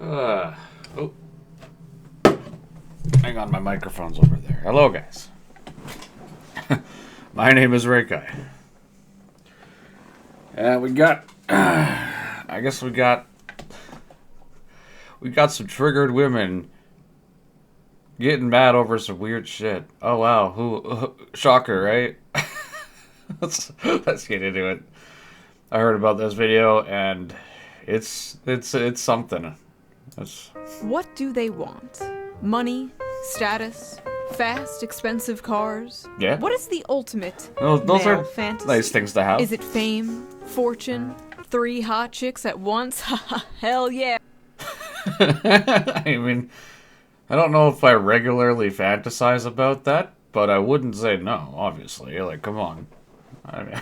Oh, hang on, my microphone's over there. Hello, guys. My name is Reikai. We got, I guess we got some triggered women getting mad over some weird shit. Oh wow, shocker, right? Let's get into it. I heard about this video and it's something. What do they want? Money? Status? Fast, expensive cars? Yeah. What is the ultimate Those male are fantasy? nice things to have. Is it fame? Fortune? 3 hot chicks at once? Haha, hell yeah. I mean, I don't know if I regularly fantasize about that, but I wouldn't say no, obviously. Like, come on. I mean,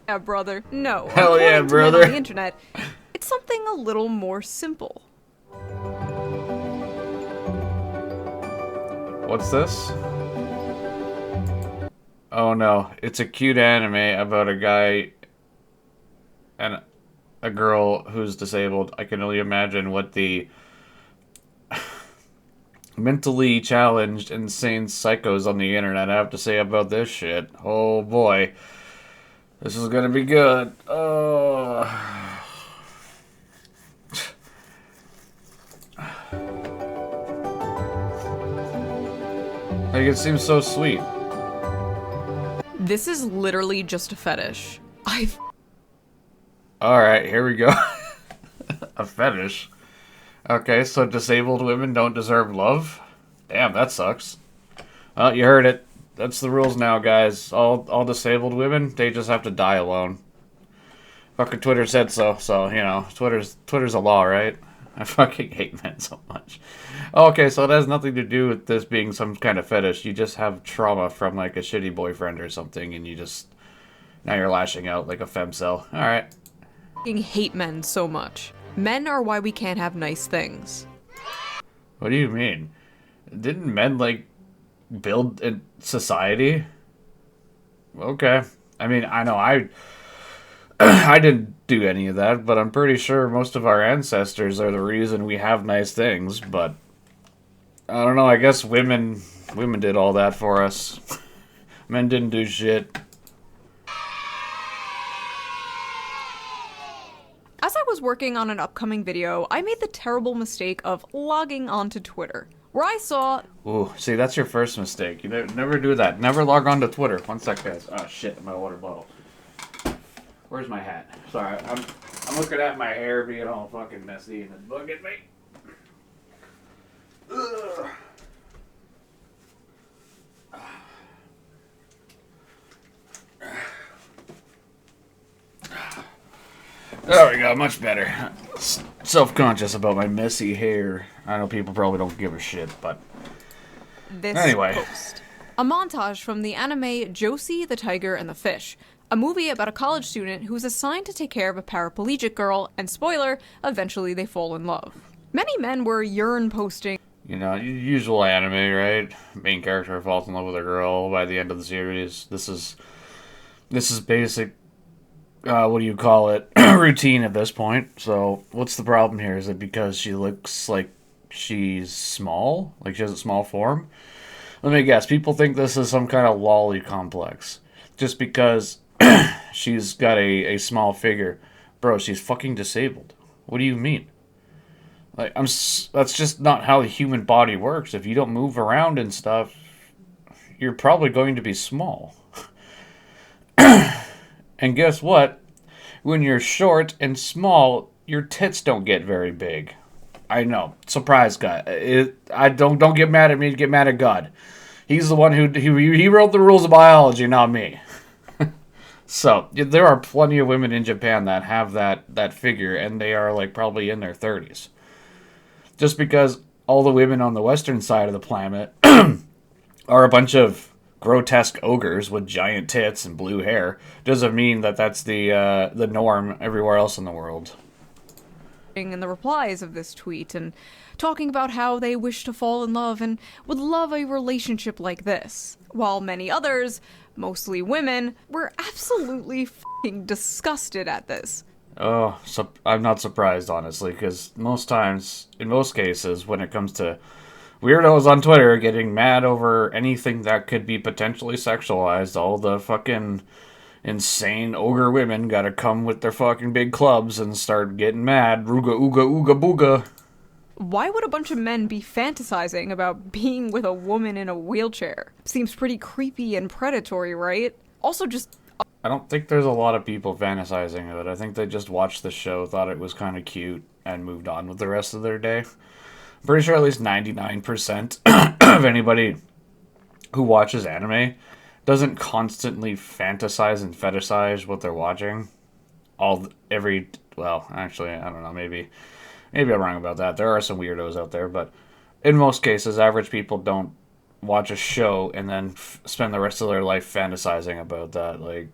Yeah, brother. No. Hell yeah, according to men brother. on the internet, it's something a little more simple. what's this? Oh no, it's a cute anime about a guy and a girl who's disabled. I can only imagine what the mentally challenged, insane psychos on the internet have to say about this shit. Oh boy. This is gonna be good. Oh. Like, it seems so sweet. This is literally just a fetish. Alright, here we go. A fetish. Okay, so disabled women don't deserve love? Damn, that sucks. Well, you heard it. That's the rules now, guys. All disabled women, they just have to die alone. Fucking Twitter said so, you know, Twitter's a law, right? I fucking hate men so much. Okay, so it has nothing to do with this being some kind of fetish. You just have trauma from, like, a shitty boyfriend or something, and now you're lashing out like a femcel. Alright. fucking hate men so much. Men are why we can't have nice things. What do you mean? Didn't men, like, build a society? Okay. I mean, I know I didn't do any of that, but I'm pretty sure most of our ancestors are the reason we have nice things, but I don't know, I guess women did all that for us. Men didn't do shit. As I was working on an upcoming video, I made the terrible mistake of logging onto Twitter, where I saw... Ooh, see, that's your first mistake. You never do that. Never log on to Twitter. One sec, guys. Oh, shit, my water bottle. Where's my hat? Sorry, I'm looking at my hair being all fucking messy and it's bugging me. Ugh. There we go, much better. Self-conscious about my messy hair. I know people probably don't give a shit, but this anyway. post. A montage from the anime Josie, the Tiger, and the Fish, a movie about a college student who's assigned to take care of a paraplegic girl, and spoiler, eventually they fall in love. Many men were yearn posting. You know, usual anime, right? Main character falls in love with a girl by the end of the series. This is basic, what do you call it, routine at this point. So, what's the problem here? Is it because she looks like she's small? Like she has a small form? Let me guess, people think this is some kind of lolly complex. Just because she's got a small figure. Bro, she's fucking disabled. What do you mean? Like, that's just not how the human body works. If you don't move around and stuff, you're probably going to be small. And guess what? When you're short and small, your tits don't get very big. I know. Surprise, guy. I don't get mad at me. Get mad at God. He's the one he wrote the rules of biology, not me. So there are plenty of women in Japan that have that figure, and they are like probably in their 30s. Just because all the women on the western side of the planet are a bunch of grotesque ogres with giant tits and blue hair doesn't mean that that's the norm everywhere else in the world. In the replies of this tweet and talking about how they wish to fall in love and would love a relationship like this, while many others, mostly women, were absolutely f***ing disgusted at this. Oh, so I'm not surprised, honestly, because most times, in most cases, when it comes to weirdos on Twitter getting mad over anything that could be potentially sexualized, all the fucking insane ogre women gotta come with their fucking big clubs and start getting mad. Rooga ooga ooga booga. Why would a bunch of men be fantasizing about being with a woman in a wheelchair? Seems pretty creepy and predatory, right? Also, just I don't think there's a lot of people fantasizing of it. I think they just watched the show, thought it was kind of cute, and moved on with the rest of their day. I'm pretty sure at least 99% of anybody who watches anime doesn't constantly fantasize and fetishize what they're watching. Well, actually, I don't know, maybe I'm wrong about that. There are some weirdos out there, but in most cases, average people don't watch a show and then spend the rest of their life fantasizing about that. Like,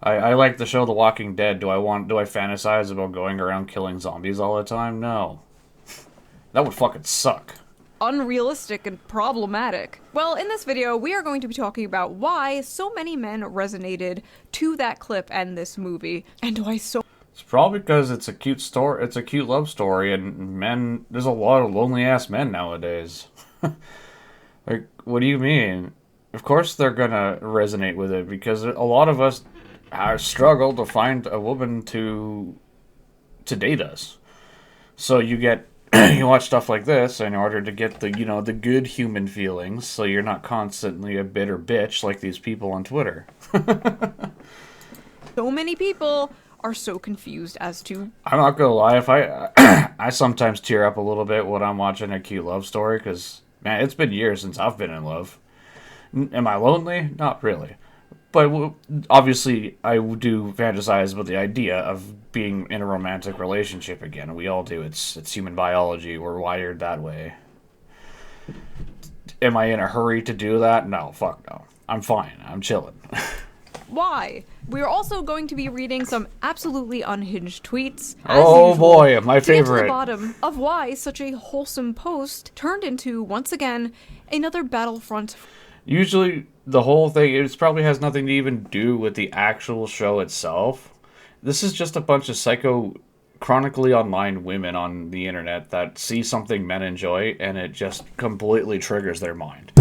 I like the show The Walking Dead. Do I fantasize about going around killing zombies all the time? No. That would fucking suck. unrealistic and problematic. Well, in this video, we are going to be talking about why so many men resonated to that clip and this movie, and why so It's probably because it's a cute story. It's a cute love story, and men. There's a lot of lonely ass men nowadays. Like, what do you mean? Of course they're gonna resonate with it because a lot of us struggle to find a woman to date us. So you get you watch stuff like this in order to get the good human feelings, so you're not constantly a bitter bitch like these people on Twitter. many people are so confused as to I'm not gonna lie, if I sometimes tear up a little bit when I'm watching a cute love story, because man, it's been years since I've been in love. Am I lonely? Not really. But obviously, I do fantasize about the idea of being in a romantic relationship again. We all do. It's human biology. We're wired that way. Am I in a hurry to do that? No, fuck no. I'm fine. I'm chilling. why. We're also going to be reading some absolutely unhinged tweets. As Oh usual, boy, my to get to the favorite. bottom of why such a wholesome post turned into, once again, another battlefront. Usually, the whole thing, it probably has nothing to even do with the actual show itself. This is just a bunch of psycho, chronically online women on the internet that see something men enjoy, and it just completely triggers their mind.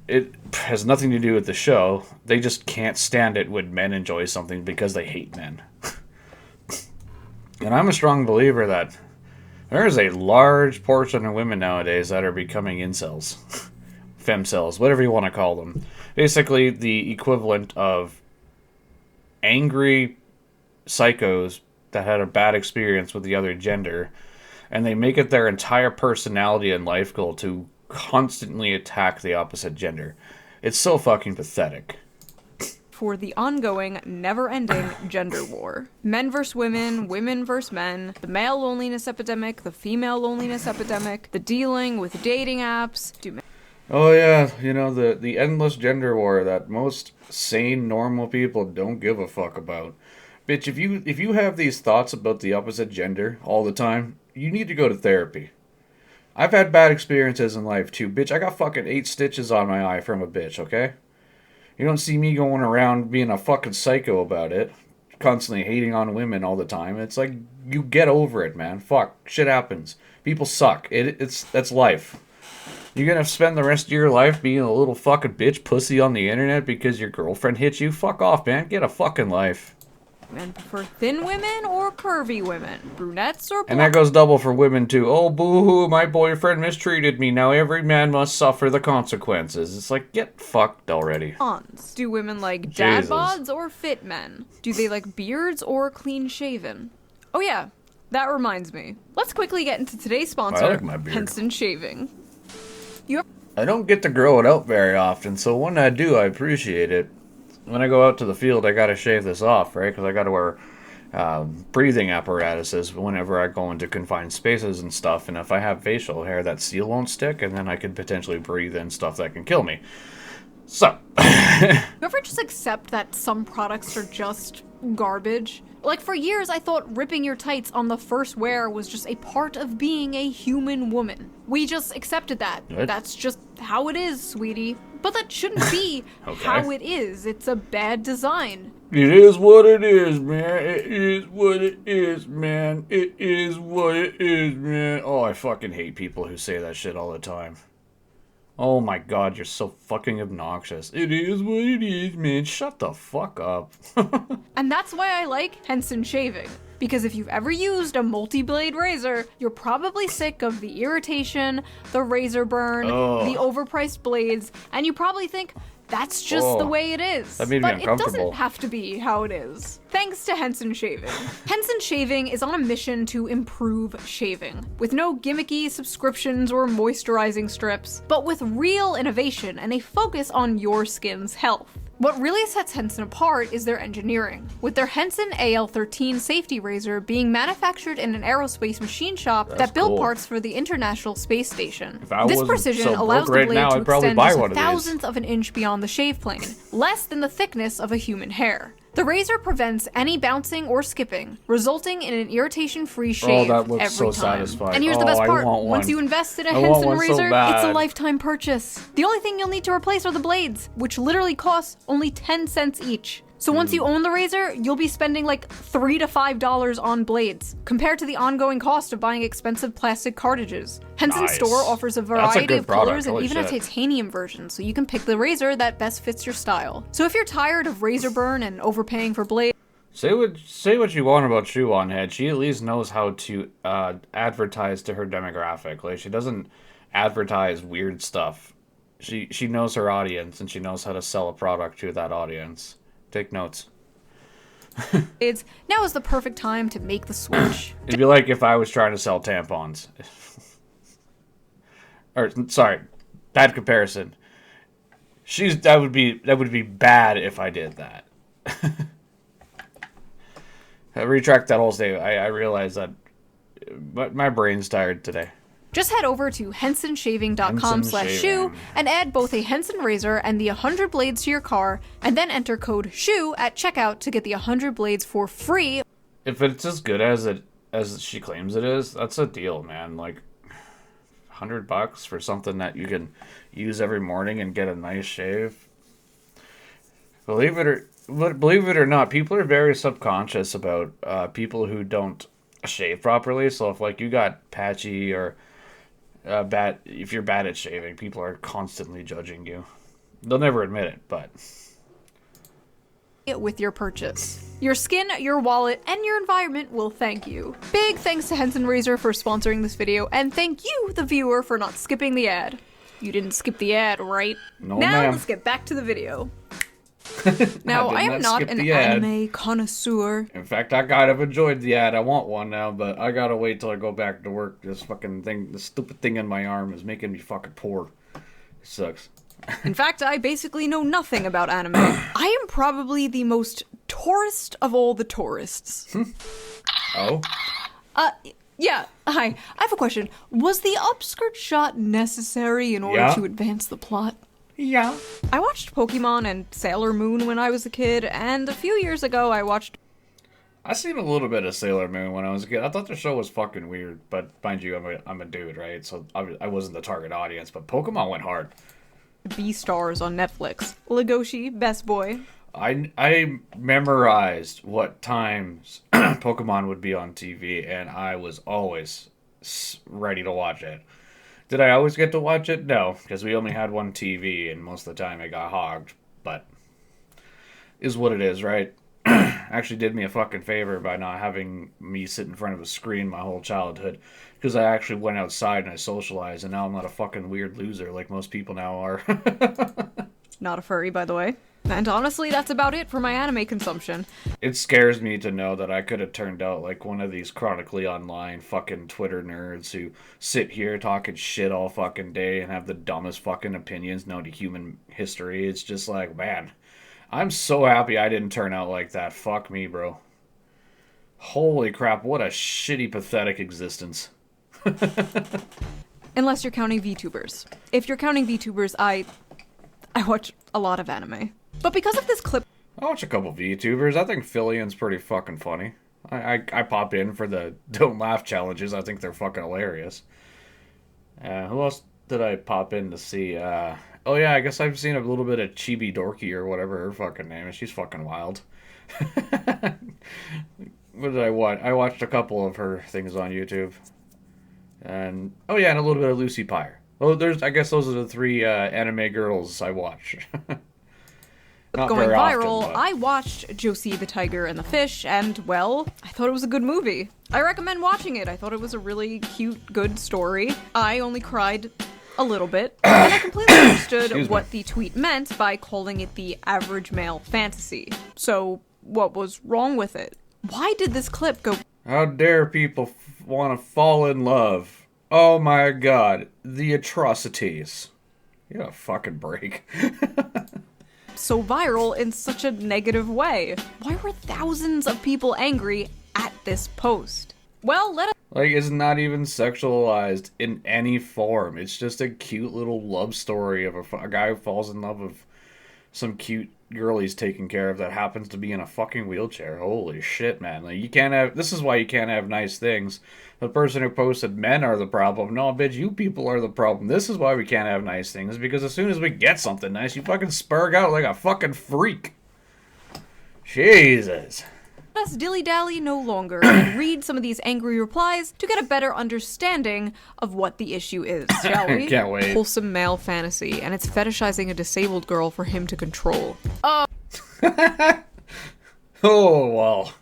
It has nothing to do with the show. They just can't stand it when men enjoy something because they hate men. And I'm a strong believer that there is a large portion of women nowadays that are becoming incels. Femcels, whatever you want to call them. Basically, the equivalent of angry psychos that had a bad experience with the other gender, and they make it their entire personality and life goal to constantly attack the opposite gender. It's so fucking pathetic. For the ongoing, never-ending gender war. Men versus women versus men, the male loneliness epidemic, the female loneliness epidemic, the dealing with dating apps. Oh yeah, the endless gender war that most sane, normal people don't give a fuck about. Bitch, if you have these thoughts about the opposite gender all the time, you need to go to therapy. I've had bad experiences in life too, bitch. I got fucking 8 stitches on my eye from a bitch, okay? You don't see me going around being a fucking psycho about it, constantly hating on women all the time. It's like, you get over it, man. Fuck, shit happens. People suck. That's life. You're gonna spend the rest of your life being a little fucking bitch pussy on the internet because your girlfriend hit you? Fuck off, man. Get a fucking life. Men prefer thin women or curvy women, brunettes or blondes. And that goes double for women too. Oh, boo-hoo, my boyfriend mistreated me. Now every man must suffer the consequences. It's like, get fucked already. Do women like dad Jesus. bods or fit men? Do they like beards or clean shaven? Oh yeah, that reminds me. Let's quickly get into today's sponsor, I like my beard. Henson Shaving. I don't get to grow it out very often, so when I do, I appreciate it. When I go out to the field, I gotta shave this off, right? Because I gotta wear breathing apparatuses whenever I go into confined spaces and stuff. And if I have facial hair, that seal won't stick, and then I could potentially breathe in stuff that can kill me. So, You ever just accept that some products are just garbage? Like, for years, I thought ripping your tights on the first wear was just a part of being a human woman. We just accepted that. What? That's just how it is, sweetie. But that shouldn't be Okay. how it is. It's a bad design. It is what it is, man. It is what it is, man. It is what it is, man. Oh, I fucking hate people who say that shit all the time. Oh my god, you're so fucking obnoxious. It is what it is, man. Shut the fuck up. And that's why I like Henson shaving. Because if you've ever used a multi-blade razor, you're probably sick of the irritation, the razor burn, the overpriced blades, and you probably think, that's just the way it is. That made me but it uncomfortable. doesn't have to be how it is. Thanks to Henson Shaving. Henson Shaving is on a mission to improve shaving, with no gimmicky subscriptions or moisturizing strips, but with real innovation and a focus on your skin's health. What really sets Henson apart is their engineering, with their Henson AL13 safety razor being manufactured in an aerospace machine shop that built parts for the International Space Station. This precision allows the blade to extend just thousandths of an inch beyond the shave plane, less than the thickness of a human hair. The razor prevents any bouncing or skipping, resulting in an irritation-free shave every time. Satisfying. And here's the best part. Once you invest in a Henson razor, it's a lifetime purchase. The only thing you'll need to replace are the blades, which literally cost only 10 cents each. So once you own the razor, you'll be spending like $3 to $5 on blades, compared to the ongoing cost of buying expensive plastic cartridges. Henson's store offers a variety of colors and even a titanium version, so you can pick the razor that best fits your style. So if you're tired of razor burn and overpaying for blades, say what you want about Shoe on Head, she at least knows how to advertise to her demographic. Like, she doesn't advertise weird stuff. She knows her audience, and she knows how to sell a product to that audience. Take notes. Now is the perfect time to make the switch. It'd be like if I was trying to sell tampons. Or sorry, bad comparison. That would be bad if I did that. I retract that whole statement. I realize that my brain's tired today. Just head over to hensonshaving.com/shoe and add both a Henson razor and the 100 blades to your car, and then enter code SHOE at checkout to get the 100 blades for free. If it's as good as she claims it is, that's a deal, man. Like, $100 for something that you can use every morning and get a nice shave. Believe it or not, people are very subconscious about people who don't shave properly. So if like you got patchy or if you're bad at shaving, people are constantly judging you. They'll never admit it, but with your purchase. Your skin, your wallet, and your environment will thank you. Big thanks to Henson Razor for sponsoring this video, and thank you, the viewer, for not skipping the ad. You didn't skip the ad, right? No, now ma'am. Let's get back to the video. Now, I am not an anime connoisseur. In fact, I kind of enjoyed the ad. I want one now, but I gotta wait till I go back to work. This stupid thing in my arm is making me fucking poor. It sucks. In fact, I basically know nothing about anime. I am probably the most tourist of all the tourists. Oh? Yeah, hi. I have a question. Was the upskirt shot necessary in order to advance the plot? Yeah. I watched Pokemon and Sailor Moon when I was a kid, and a few years ago I seen a little bit of Sailor Moon when I was a kid. I thought the show was fucking weird, but mind you, I'm a dude, right? So I wasn't the target audience, but Pokemon went hard. Beastars on Netflix. Legoshi, best boy. I memorized what times Pokemon would be on TV, and I was always ready to watch it. Did I always get to watch it? No, because we only had one TV, and most of the time it got hogged. But is what it is, right? Actually did me a fucking favor by not having me sit in front of a screen my whole childhood, because I actually went outside and I socialized, and now I'm not a fucking weird loser like most people now are. Not a furry, by the way. And honestly, that's about it for my anime consumption. It scares me to know that I could have turned out like one of these chronically online fucking Twitter nerds who sit here talking shit all fucking day and have the dumbest fucking opinions known to human history. It's just like, man, I'm so happy I didn't turn out like that. Fuck me, bro. Holy crap, what a shitty, pathetic existence. Unless you're counting VTubers. If you're counting VTubers, I watch a lot of anime. But because of this clip... I watch a couple VTubers. I think Fillian's pretty fucking funny. I pop in for the Don't Laugh challenges. I think they're fucking hilarious. Who else did I pop in to see? Oh yeah, I guess I've seen a little bit of Chibi Dorky or whatever her fucking name is. She's fucking wild. What did I watch? I watched a couple of her things on YouTube. And oh yeah, and a little bit of Lucy Pyre. Well, I guess those are the three anime girls I watch. Not Going very viral, often, but I watched Josie the Tiger and the Fish, and, well, I thought it was a good movie. I recommend watching it. I thought it was a really cute, good story. I only cried a little bit, and I completely understood what the tweet meant by calling it the average male fantasy. So, what was wrong with it? Why did this clip go... How dare people want to fall in love? Oh my god, the atrocities. You got a fucking break. so viral in such a negative way? Why were thousands of people angry at this post? Well, let us... Like, it's not even sexualized in any form. It's just a cute little love story of a guy who falls in love with some cute girl he's taking care of that happens to be in a fucking wheelchair. Holy shit, man. Like, you can't have... This is why you can't have nice things. The person who posted men are the problem. No, bitch, you people are the problem. This is why we can't have nice things. Because as soon as we get something nice, you fucking spurg out like a fucking freak. Jesus. Let's dilly-dally no longer and read some of these angry replies to get a better understanding of what the issue is, shall we? Can't wait. Wholesome male fantasy, and it's fetishizing a disabled girl for him to control. Oh, well.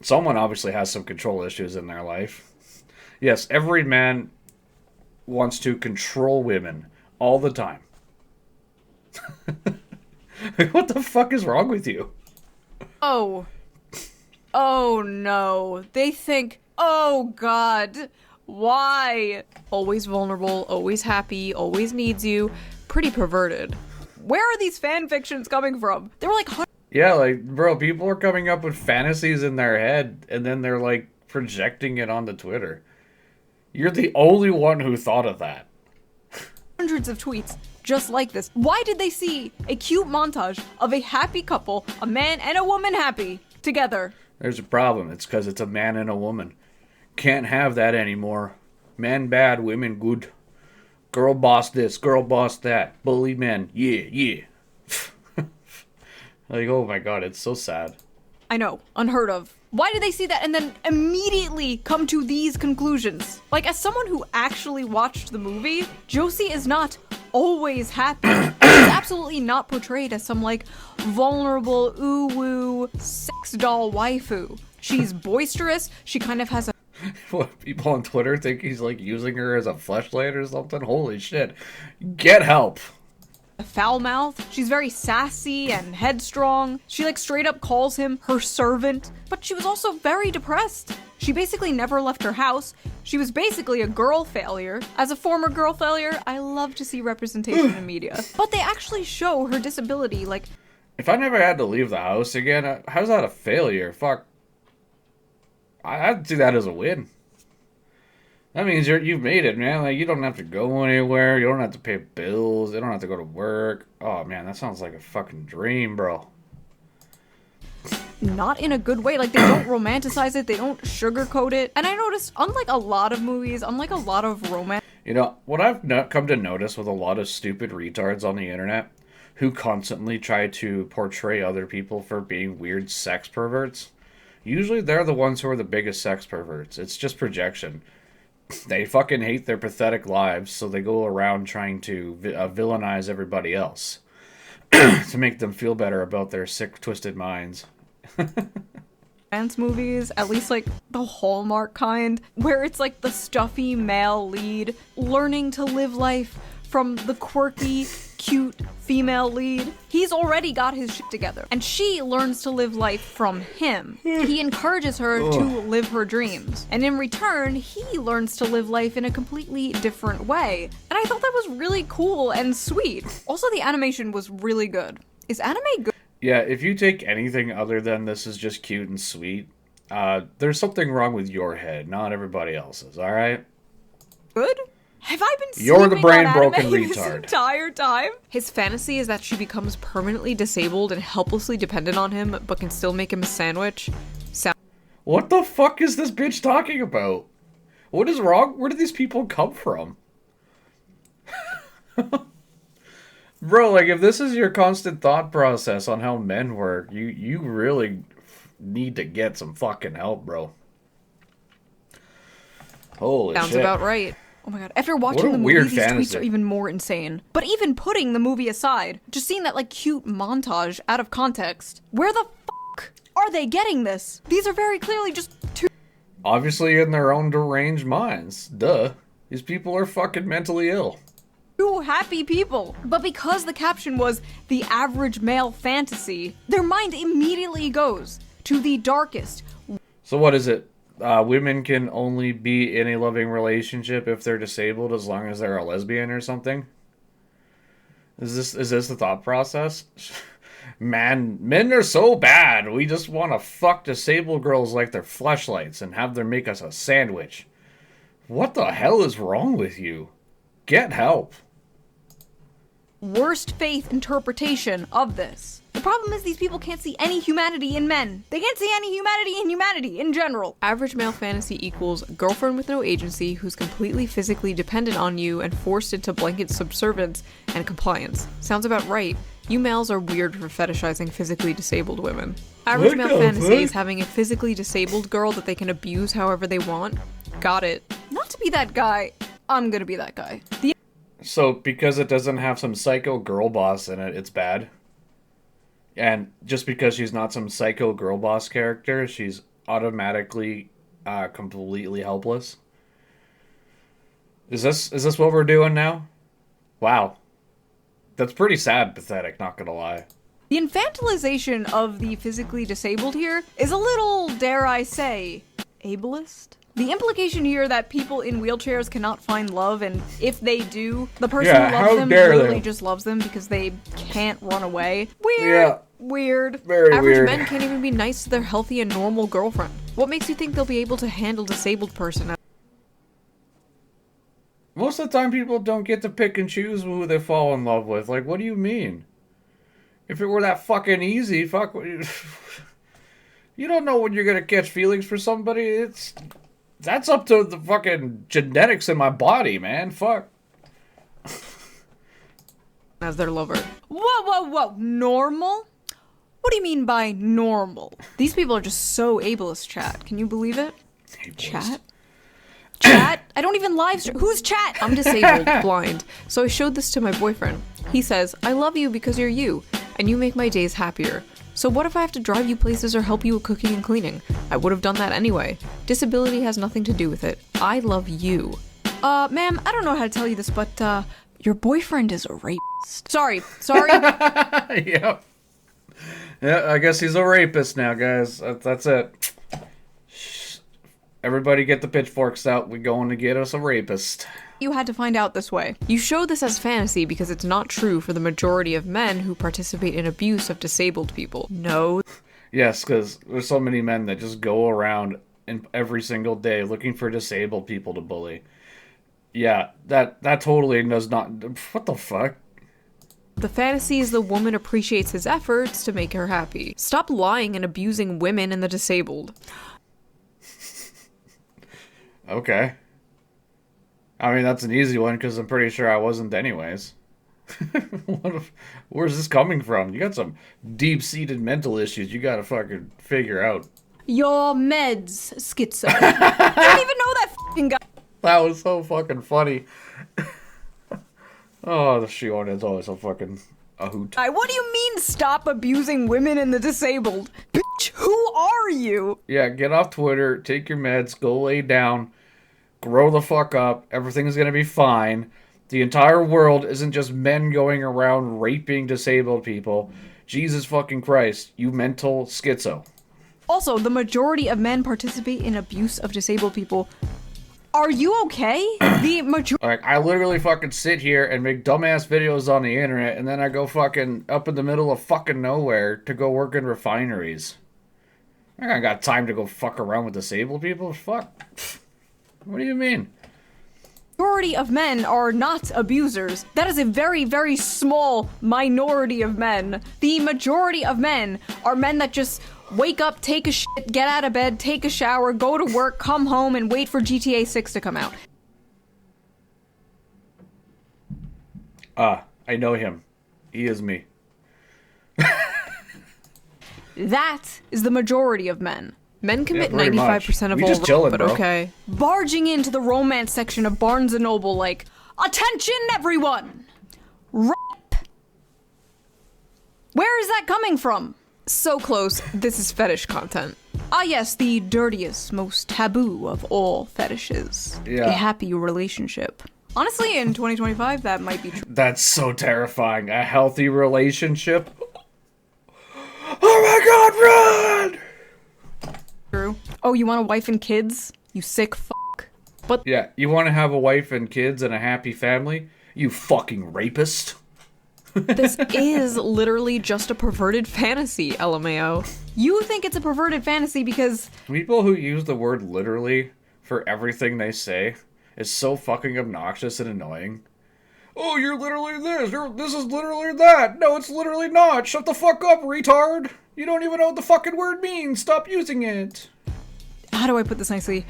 Someone obviously has some control issues in their life. Yes, every man wants to control women all the time. What the fuck is wrong with you? Oh no. They think, oh god, why? Always vulnerable, always happy, always needs you. Pretty perverted. Where are these fan fictions coming from? They were like... Yeah, like, bro, people are coming up with fantasies in their head, and then they're, like, projecting it onto Twitter. You're the only one who thought of that. hundreds of tweets just like this. Why did they see a cute montage of a happy couple, a man and a woman happy, together? There's a problem. It's because it's a man and a woman. Can't have that anymore. Men bad, women good. Girl boss this, girl boss that. Bully men. Yeah, yeah. Like, oh my god, it's so sad. I know, unheard of. Why did they see that and then immediately come to these conclusions? Like, as someone who actually watched the movie, Josie is not always happy. She's absolutely not portrayed as some, like, vulnerable, ooh-woo, sex doll waifu. She's boisterous, she kind of has a... What, people on Twitter think he's, like, using her as a fleshlight or something? Holy shit. Get help. A foul mouth. She's very sassy and headstrong. She like straight up calls him her servant, but she was also very depressed. She basically never left her house. She was basically a girl failure. As a former girl failure, I love to see representation in media. But they actually show her disability, like... If I never had to leave the house again, how's that a failure? Fuck. I'd see that as a win. That means you've made it, man. Like, you don't have to go anywhere. You don't have to pay bills. You don't have to go to work. Oh, man, that sounds like a fucking dream, bro. Not in a good way. Like, they don't romanticize it. They don't sugarcoat it. And I noticed, unlike a lot of movies, unlike a lot of romance... You know, what I've come to notice with a lot of stupid retards on the internet who constantly try to portray other people for being weird sex perverts, usually they're the ones who are the biggest sex perverts. It's just projection. They fucking hate their pathetic lives, so they go around trying to villainize everybody else to make them feel better about their sick, twisted minds. Romance movies, at least like the Hallmark kind, where it's like the stuffy male lead learning to live life from the quirky, cute female lead. He's already got his shit together, and she learns to live life from him. He encourages her to live her dreams, and in return, he learns to live life in a completely different way. And I thought that was really cool and sweet. Also, the animation was really good. Is anime good? Yeah, if you take anything other than this is just cute and sweet, there's something wrong with your head, not everybody else's, alright? Good? Have I been You're the brain on broken anime this retard. Entire time? His fantasy is that she becomes permanently disabled and helplessly dependent on him, but can still make him a sandwich. What the fuck is this bitch talking about? What is wrong? Where do these people come from? Bro, like, if this is your constant thought process on how men work, you really need to get some fucking help, bro. Holy Sounds shit. about right. Oh my god. After What watching a the movie, weird these fantasy. tweets are even more insane. But even putting the movie aside, just seeing that like cute montage out of context, where the fuck are they getting this? These are very clearly just Obviously in their own deranged minds. Duh. These people are fucking mentally ill. two happy people. But because the caption was the average male fantasy, their mind immediately goes to the darkest. So what is it? Women can only be in a loving relationship if they're disabled as long as they're a lesbian or something? Is this the thought process? Man, men are so bad. We just want to fuck disabled girls like they're fleshlights and have them make us a sandwich. What the hell is wrong with you? Get help. Worst faith interpretation of this. The problem is these people can't see any humanity in men. They can't see any humanity in humanity in general. Average male fantasy equals girlfriend with no agency who's completely physically dependent on you and forced into blanket subservience and compliance. Sounds about right. You males are weird for fetishizing physically disabled women. Average male fantasy is having a physically disabled girl that they can abuse however they want. Got it. Not to be that guy. I'm gonna be that guy. So, because it doesn't have some psycho girl boss in it, it's bad? And just because she's not some psycho girl boss character, she's automatically completely helpless? Is this what we're doing now? Wow. That's pretty sad, pathetic, not gonna lie. The infantilization of the physically disabled here is a little, dare I say, ableist? The implication here that people in wheelchairs cannot find love, and if they do, the person Yeah, who how loves them dare literally they. just loves them because they can't run away. Weird. Yeah. Weird. Very Average weird. men can't even be nice to their healthy and normal girlfriend. What makes you think they'll be able to handle disabled person? Most of the time, people don't get to pick and choose who they fall in love with. Like, what do you mean? If it were that fucking easy, fuck. You don't know when you're gonna catch feelings for somebody. That's up to the fucking genetics in my body, man. Fuck. As their lover. Whoa. Normal? What do you mean by normal? These people are just so ableist, chat. Can you believe it? Chat? Chat? I don't even live stream. Who's chat? I'm disabled, blind. So I showed this to my boyfriend. He says, I love you because you're you, and you make my days happier. So what if I have to drive you places or help you with cooking and cleaning? I would have done that anyway. Disability has nothing to do with it. I love you. Ma'am, I don't know how to tell you this, but, your boyfriend is a rapist. Sorry. Yep. Yeah, I guess he's a rapist now, guys. That's it. Shh. Everybody get the pitchforks out. We're going to get us a rapist. You had to find out this way. You show this as fantasy because it's not true for the majority of men who participate in abuse of disabled people. No. Yes, because there's so many men that just go around every single day looking for disabled people to bully. Yeah, that totally does not... What the fuck? The fantasy is the woman appreciates his efforts to make her happy. Stop lying and abusing women and the disabled. Okay. I mean, that's an easy one because I'm pretty sure I wasn't anyways. Where's this coming from? You got some deep-seated mental issues you gotta fucking figure out. Your meds, schizo. I don't even know that fucking guy. That was so fucking funny. Oh, the Shion is always so fucking a hoot. What do you mean stop abusing women and the disabled? Bitch, who are you? Yeah, get off Twitter, take your meds, go lay down, grow the fuck up, everything's gonna be fine. The entire world isn't just men going around raping disabled people. Jesus fucking Christ, you mental schizo. Also, the majority of men participate in abuse of disabled people. Are you okay? The majority. Like, I literally fucking sit here and make dumbass videos on the internet, and then I go fucking up in the middle of fucking nowhere to go work in refineries. I ain't got time to go fuck around with disabled people. Fuck. What do you mean? Majority of men are not abusers. That is a very, very small minority of men. The majority of men are men that just wake up, take a shit, get out of bed, take a shower, go to work, come home, and wait for GTA 6 to come out. I know him. He is me. That is the majority of men. Men commit pretty 95% of much. We all just chillin', but bro. okay. Barging into the romance section of Barnes & Noble like, attention everyone! Rape! Where is that coming from? So close, this is fetish content. Ah yes, the dirtiest, most taboo of all fetishes. Yeah. A happy relationship. Honestly, in 2025, that might be true. That's so terrifying. A healthy relationship. Oh my god, run! Oh, you want a wife and kids? You sick fuck. But Yeah, you want to have a wife and kids and a happy family? You fucking rapist. this is literally just a perverted fantasy, LMAO. You think it's a perverted fantasy because People who use the word literally for everything they say is so fucking obnoxious and annoying. Oh, you're literally this. This is literally that. No, it's literally not. Shut the fuck up, retard. You don't even know what the fucking word means. Stop using it. how do I put this nicely?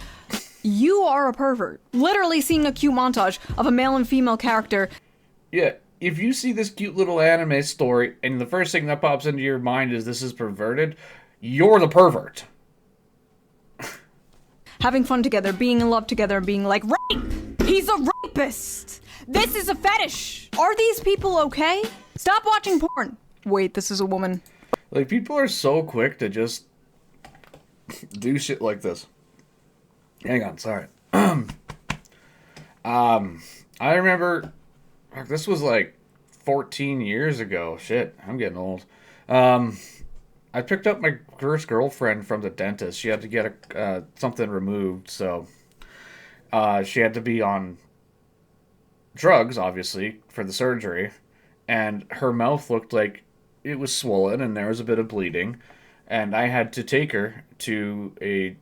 You are a pervert. Literally seeing a cute montage of a male and female character. Yeah, if you see this cute little anime story and the first thing that pops into your mind is this is perverted, you're the pervert. Having fun together, being in love together, and being like, rape! He's a rapist! This is a fetish! Are these people okay? Stop watching porn! Wait, this is a woman. Like, people are so quick to just do shit like this. Hang on, sorry. I remember, fuck, this was like 14 years ago. Shit, I'm getting old. I picked up my first girlfriend from the dentist. She had to get something removed, so she had to be on drugs, obviously, for the surgery. And her mouth looked like it was swollen, and there was a bit of bleeding. And I had to take her to a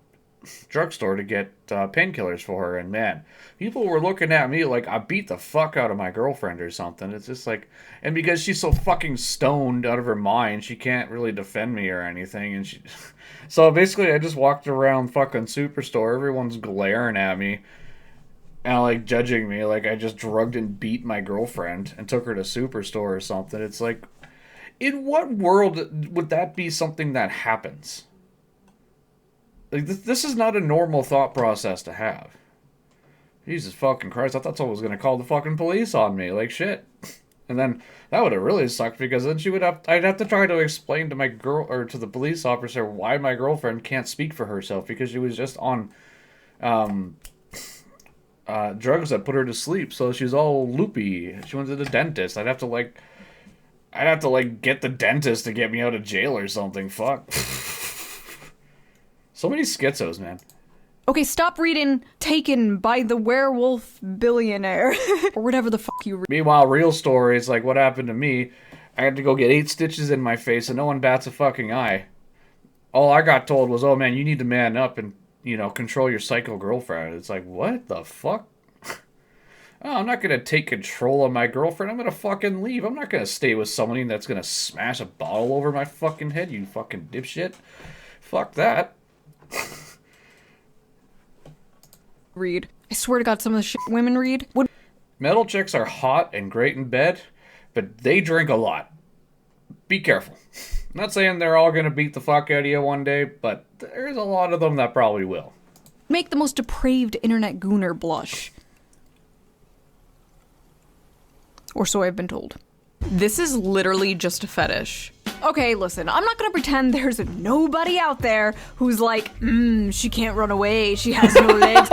drugstore to get painkillers for her. And man, people were looking at me like I beat the fuck out of my girlfriend or something. It's just like, and because she's so fucking stoned out of her mind, she can't really defend me or anything. And so basically I just walked around fucking Superstore. Everyone's glaring at me and like judging me like I just drugged and beat my girlfriend and took her to Superstore or something. It's like, in what world would that be something that happens? Like, this is not a normal thought process to have. Jesus fucking Christ, I thought someone was going to call the fucking police on me. Like, shit. And then, that would have really sucked, because then I'd have to try to explain to my girl, or to the police officer, why my girlfriend can't speak for herself, because she was just on, drugs that put her to sleep, so she's all loopy. She went to the dentist. I'd have to get the dentist to get me out of jail or something. Fuck. So many schizos, man. Okay, stop reading Taken by the Werewolf Billionaire. Or whatever the fuck you read. Meanwhile, real stories, like what happened to me, I had to go get 8 stitches in my face and no one bats a fucking eye. All I got told was, oh man, you need to man up and, control your psycho girlfriend. It's like, what the fuck? Oh, I'm not gonna take control of my girlfriend. I'm gonna fucking leave. I'm not gonna stay with somebody that's gonna smash a bottle over my fucking head, you fucking dipshit. Fuck that. Read. I swear to God, some of the shit women read would. Metal chicks are hot and great in bed, but they drink a lot. Be careful. I'm not saying they're all gonna beat the fuck out of you one day, but there's a lot of them that probably will. Make the most depraved internet gooner blush. Or so I've been told. This is literally just a fetish. Okay, listen, I'm not gonna pretend there's nobody out there who's like, she can't run away, she has no legs.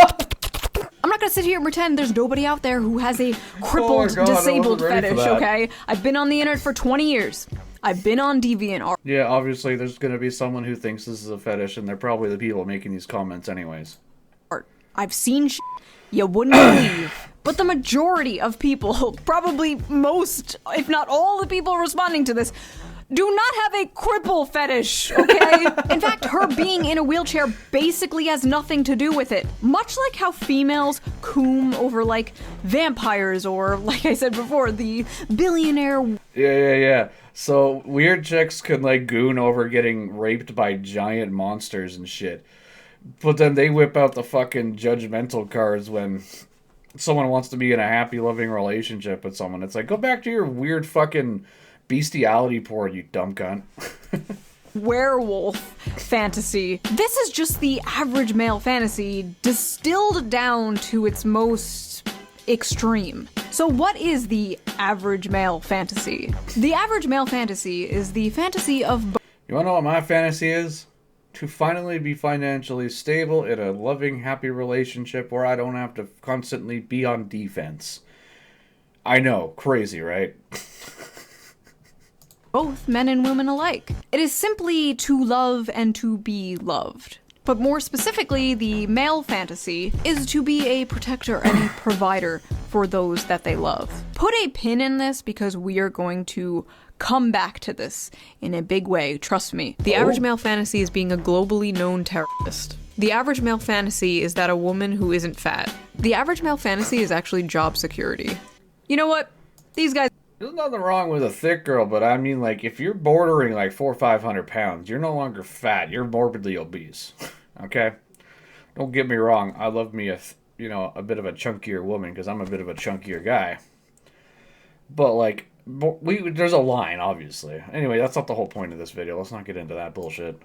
I'm not gonna sit here and pretend there's nobody out there who has a crippled, God, disabled I wasn't ready for fetish, that. okay? I've been on the internet for 20 years. I've been on DeviantArt. Yeah, obviously there's gonna be someone who thinks this is a fetish, and they're probably the people making these comments anyways. I've seen shit you wouldn't believe. But the majority of people, probably most, if not all the people responding to this, do not have a cripple fetish, okay? In fact, her being in a wheelchair basically has nothing to do with it. Much like how females coom over, like, vampires or, like I said before, the billionaire... Yeah. So, weird chicks can, like, goon over getting raped by giant monsters and shit. But then they whip out the fucking judgmental cards when someone wants to be in a happy, loving relationship with someone. It's like, go back to your weird fucking bestiality porn, you dumb cunt. Werewolf fantasy. This is just the average male fantasy distilled down to its most extreme. So what is the average male fantasy? The average male fantasy is the fantasy of... You wanna know what my fantasy is? To finally be financially stable in a loving, happy relationship where I don't have to constantly be on defense. I know, crazy, right? both men and women alike. It is simply to love and to be loved. But more specifically, the male fantasy is to be a protector and a provider for those that they love. Put a pin in this because we are going to come back to this in a big way, trust me. The average male fantasy is being a globally known terrorist. The average male fantasy is that a woman who isn't fat. The average male fantasy is actually job security. You know what? These guys... There's nothing wrong with a thick girl, but I mean, like, if you're bordering like 400 or 500 pounds, you're no longer fat. You're morbidly obese. Okay? Don't get me wrong. I love me a bit of a chunkier woman because I'm a bit of a chunkier guy. But like, there's a line, obviously. Anyway, that's not the whole point of this video. Let's not get into that bullshit. You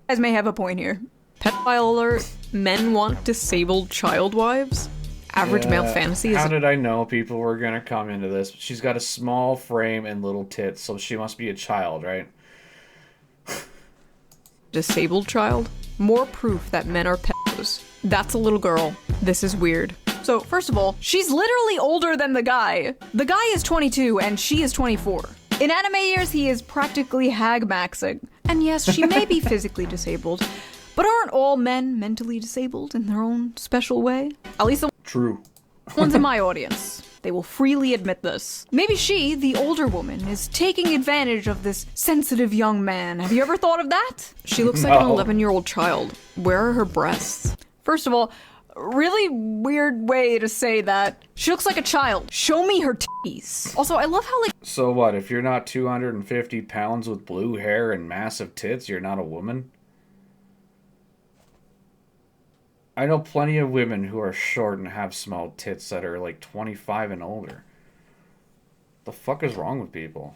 guys may have a point here. Pedophile alert. Men want disabled child wives. Average male fantasy is... How did I know people were going to come into this? She's got a small frame and little tits, so she must be a child, right? Disabled child? More proof that men are pedos. That's a little girl. This is weird. So, first of all, she's literally older than the guy. The guy is 22 and she is 24. In anime years, he is practically hag-maxing. And yes, she may be physically disabled, but aren't all men mentally disabled in their own special way? At least the True. ones in my audience. They will freely admit this. Maybe she, the older woman, is taking advantage of this sensitive young man. Have you ever thought of that? She looks like an 11-year-old child. Where are her breasts? First of all, really weird way to say that. She looks like a child. Show me her titties. Also, I love how, like... So what, if you're not 250 pounds with blue hair and massive tits, you're not a woman? I know plenty of women who are short and have small tits that are like 25 and older. The fuck is wrong with people?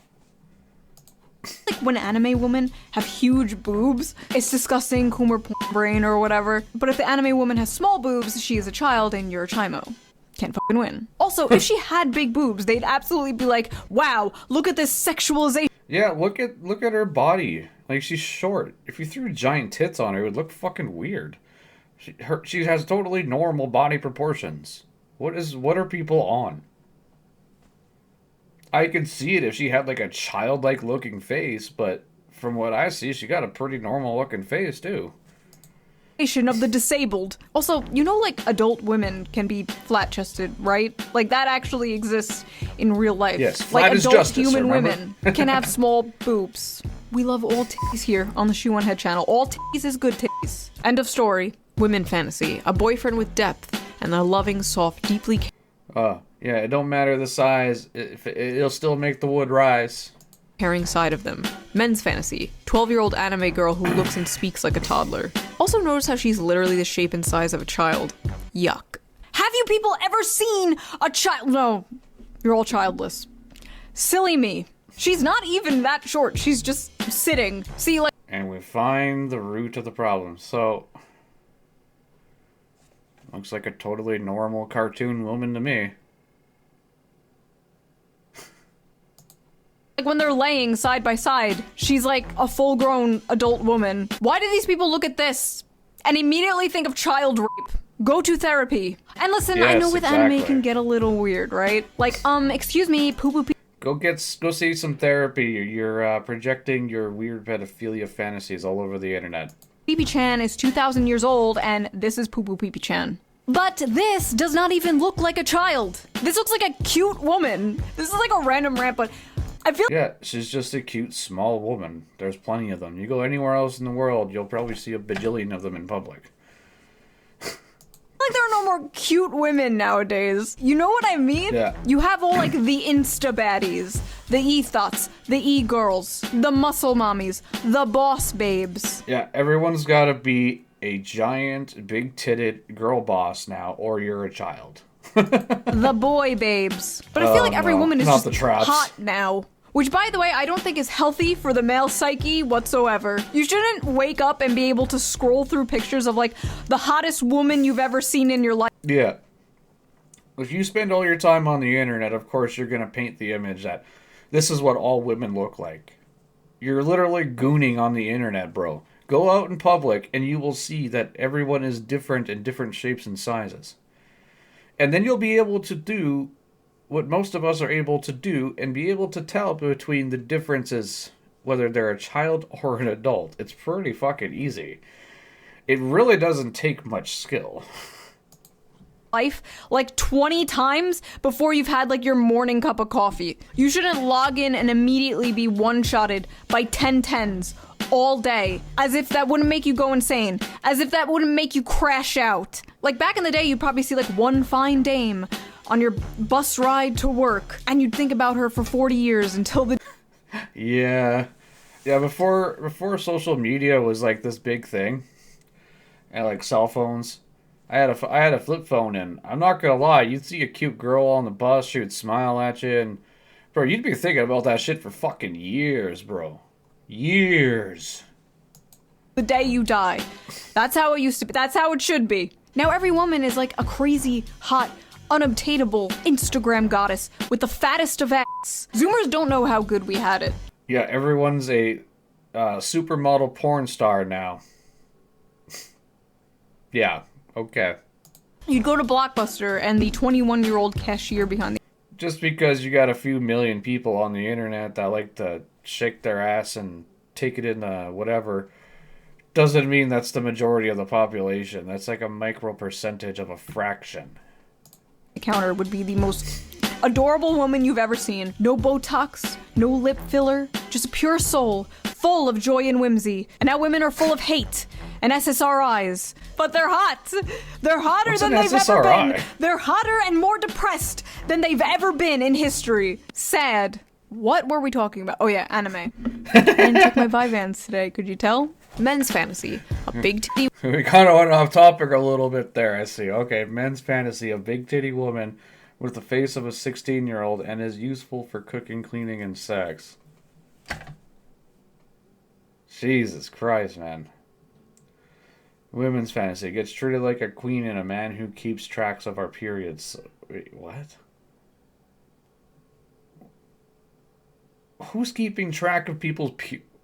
Like when anime women have huge boobs, it's disgusting, Coomer porn brain or whatever. But if the anime woman has small boobs, she is a child and you're a chimo. Can't fucking win. Also, if she had big boobs, they'd absolutely be like, wow, look at this sexualization. Yeah, look at her body. Like, she's short. If you threw giant tits on her, it would look fucking weird. She has totally normal body proportions. What are people on? I could see it if she had like a childlike looking face, but from what I see, she got a pretty normal looking face too. Of the disabled. Also, you know, like adult women can be flat-chested, right? Like that actually exists in real life. Yes, flat like is adult justice, human remember? women can have small boobs. We love all titties here on the Shoe on Head channel. All titties is good titties. End of story. Women fantasy. A boyfriend with depth and a loving, soft, deeply... Yeah, it don't matter the size. It'll still make the wood rise. Caring side of them. Men's fantasy. 12-year-old anime girl who looks and speaks like a toddler. Also notice how she's literally the shape and size of a child. Yuck. Have you people ever seen a child? No. You're all childless. Silly me. She's not even that short. She's just sitting. See, like... And we find the root of the problem. So... Looks like a totally normal cartoon woman to me. Like when they're laying side by side, she's like a full-grown adult woman. Why do these people look at this and immediately think of child rape? Go to therapy. And listen, yes, I know with exactly. anime can get a little weird, right? Like, excuse me, poo-poo-pee. Go see some therapy. You're projecting your weird pedophilia fantasies all over the internet. Pee-pee-chan is 2,000 years old, and this is Poo Poo Pee-pee-chan. But this does not even look like a child. This looks like a cute woman. This is like a random rant, but I feel... Yeah, she's just a cute, small woman. There's plenty of them. You go anywhere else in the world, you'll probably see a bajillion of them in public. Like there are no more cute women nowadays. You know what I mean? Yeah. You have all like the insta baddies, the e-thots, the e-girls, the muscle mommies, the boss babes. Yeah, everyone's gotta be a giant, big-titted girl boss now, or you're a child. The boy babes. But I feel like every woman is not just the traps. hot now. Which, by the way, I don't think is healthy for the male psyche whatsoever. You shouldn't wake up and be able to scroll through pictures of, like, the hottest woman you've ever seen in your life. Yeah. If you spend all your time on the internet, of course you're going to paint the image that this is what all women look like. You're literally gooning on the internet, bro. Go out in public and you will see that everyone is different in different shapes and sizes. And then you'll be able to do what most of us are able to do and be able to tell between the differences, whether they're a child or an adult. It's pretty fucking easy. It really doesn't take much skill. Life like 20 times before you've had like your morning cup of coffee. You shouldn't log in and immediately be one-shotted by 1010s all day, as if that wouldn't make you go insane, as if that wouldn't make you crash out. Like back in the day, you'd probably see like one fine dame on your bus ride to work, and you'd think about her for 40 years until the... Yeah, before social media was like this big thing, and like cell phones, I had a flip phone, and I'm not gonna lie, you'd see a cute girl on the bus, she would smile at you, and bro, you'd be thinking about that shit for fucking years, bro. Years. The day you die. That's how it used to be. That's how it should be. Now every woman is like a crazy, hot, unobtainable Instagram goddess with the fattest of ass. Zoomers don't know how good we had it. Yeah, everyone's a supermodel porn star now. Yeah, okay. You'd go to Blockbuster and the 21-year-old cashier behind the... Just because you got a few million people on the internet that like to shake their ass and take it in whatever, doesn't mean that's the majority of the population. That's like a micro percentage of a fraction. Counter would be the most adorable woman you've ever seen. No Botox, no lip filler, just a pure soul, full of joy and whimsy. And now women are full of hate and SSRIs. But they're hot. They're hotter than they've ever been. They're hotter and more depressed than they've ever been in history. Sad. What were we talking about? Oh yeah, anime. I didn't check my Vyvanse today, could you tell? Men's fantasy. A big titty... We kind of went off topic a little bit there, I see. Okay, men's fantasy. A big titty woman with the face of a 16-year-old and is useful for cooking, cleaning, and sex. Jesus Christ, man. Women's fantasy. Gets treated like a queen and a man who keeps tracks of our periods. Wait, what? Who's keeping track of people's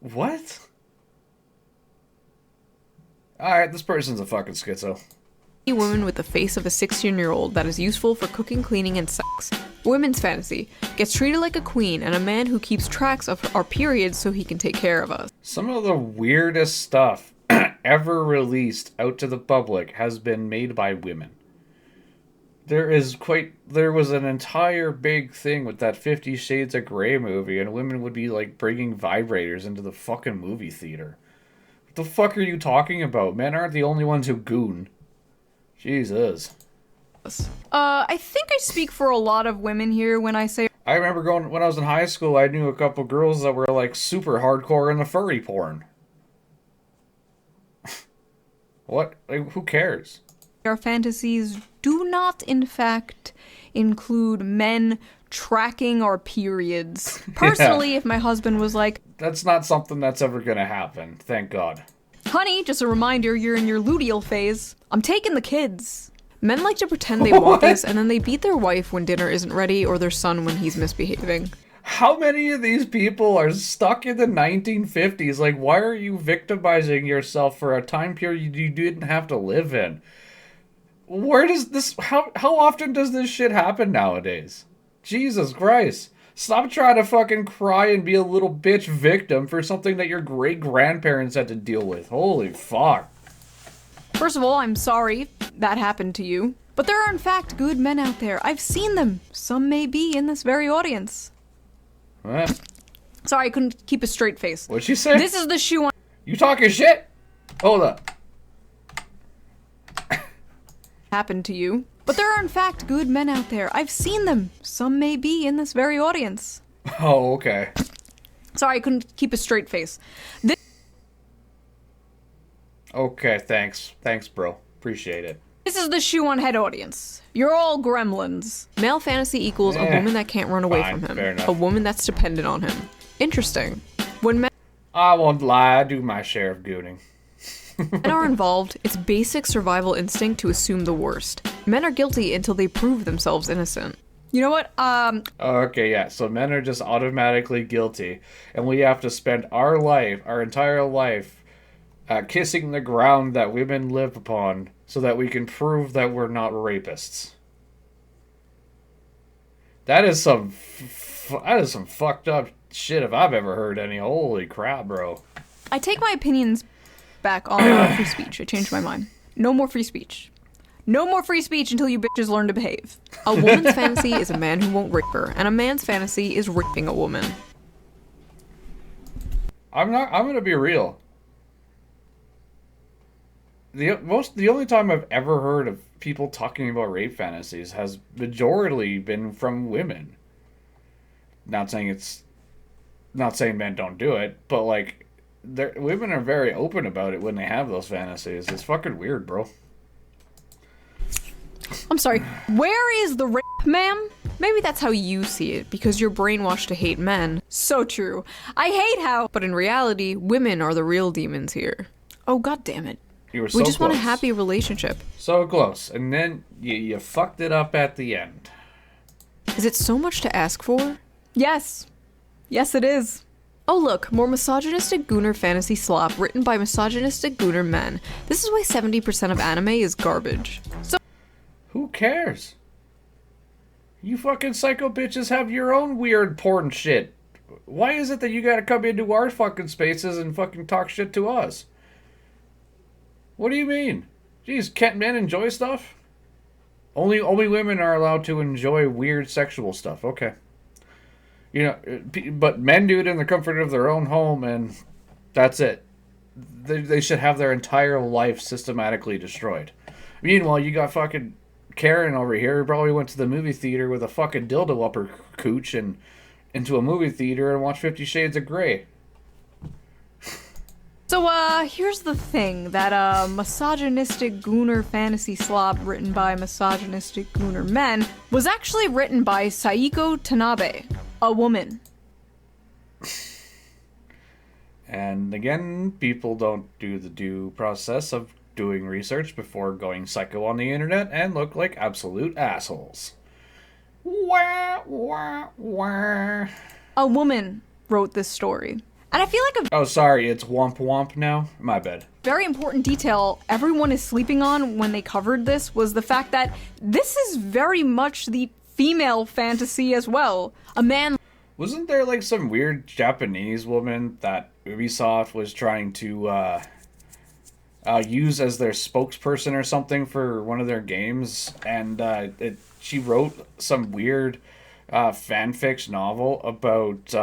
what? Alright, this person's a fucking schizo. A woman with the face of a 16-year-old that is useful for cooking, cleaning, and sex. Women's fantasy. Gets treated like a queen and a man who keeps tracks of our periods so he can take care of us. Some of the weirdest stuff ever released out to the public has been made by women. There was an entire big thing with that 50 Shades of Grey movie, and women would be like bringing vibrators into the fucking movie theater. What the fuck are you talking about? Men aren't the only ones who goon. Jesus. I think I speak for a lot of women here when I say... I remember when I was in high school, I knew a couple girls that were like super hardcore in the furry porn. What? Like, who cares? Our fantasies do not, in fact, include men tracking our periods. Personally, if my husband was like... That's not something that's ever gonna happen, thank God. Honey, just a reminder, you're in your luteal phase. I'm taking the kids. Men like to pretend they want this, and then they beat their wife when dinner isn't ready, or their son when he's misbehaving. How many of these people are stuck in the 1950s? Like, why are you victimizing yourself for a time period you didn't have to live in? Where does this... How often does this shit happen nowadays? Jesus Christ. Stop trying to fucking cry and be a little bitch victim for something that your great-grandparents had to deal with. Holy fuck. First of all, I'm sorry that happened to you. But there are in fact good men out there. I've seen them. Some may be in this very audience. What? Sorry, I couldn't keep a straight face. What'd she say? This is the shoe on... You talking shit? Hold up. Happened to you. But there are in fact good men out there. I've seen them. Some may be in this very audience. Oh, okay. Sorry, I couldn't keep a straight face. Okay, thanks. Thanks, bro. Appreciate it. This is the shoe on head audience. You're all gremlins. Male fantasy equals a woman that can't run away fine, from fair him. enough. A woman that's dependent on him. Interesting. When men I won't lie, I do my share of gooning. are involved, it's basic survival instinct to assume the worst. Men are guilty until they prove themselves innocent. You know what? Okay, yeah, so men are just automatically guilty, and we have to spend our entire life, kissing the ground that women live upon so that we can prove that we're not rapists. That is some fucked up shit if I've ever heard any. Holy crap, bro. I take my opinions back on free speech. I changed my mind. No more free speech. No more free speech until you bitches learn to behave. A woman's fantasy is a man who won't rape her, and a man's fantasy is raping a woman. I'm gonna be real. The only time I've ever heard of people talking about rape fantasies has majorly been from women. Not saying men don't do it, but like women are very open about it when they have those fantasies. It's fucking weird, bro. I'm sorry, where is the rape, ma'am? Maybe that's how you see it, because you're brainwashed to hate men. So true. I hate how... But in reality, women are the real demons here. Oh, god damn it. You were so We just close. want a happy relationship. So close, and then you fucked it up at the end. Is it so much to ask for? Yes. Yes, it is. Oh look, more misogynistic gooner fantasy slop written by misogynistic gooner men. This is why 70% of anime is garbage. So Who cares? You fucking psycho bitches have your own weird porn shit. Why is it that you gotta come into our fucking spaces and fucking talk shit to us? What do you mean? Jeez, can't men enjoy stuff? Only women are allowed to enjoy weird sexual stuff. Okay. You know, but men do it in the comfort of their own home, and that's it. They should have their entire life systematically destroyed. Meanwhile, you got fucking Karen over here who probably went to the movie theater with a fucking dildo up her cooch and into a movie theater and watched 50 Shades of Grey. So, here's the thing. That, misogynistic gooner fantasy slop written by misogynistic gooner men was actually written by Saiko Tanabe, a woman. And again, people don't do the due process of doing research before going psycho on the internet and look like absolute assholes. Wah, wah, wah. A woman wrote this story. And I feel like a Oh, sorry, it's womp womp now? My bad. very important detail everyone is sleeping on when they covered this was the fact that this is very much the female fantasy as well. A man... Wasn't there like some weird Japanese woman that Ubisoft was trying to use as their spokesperson or something for one of their games? And she wrote some weird fanfic novel about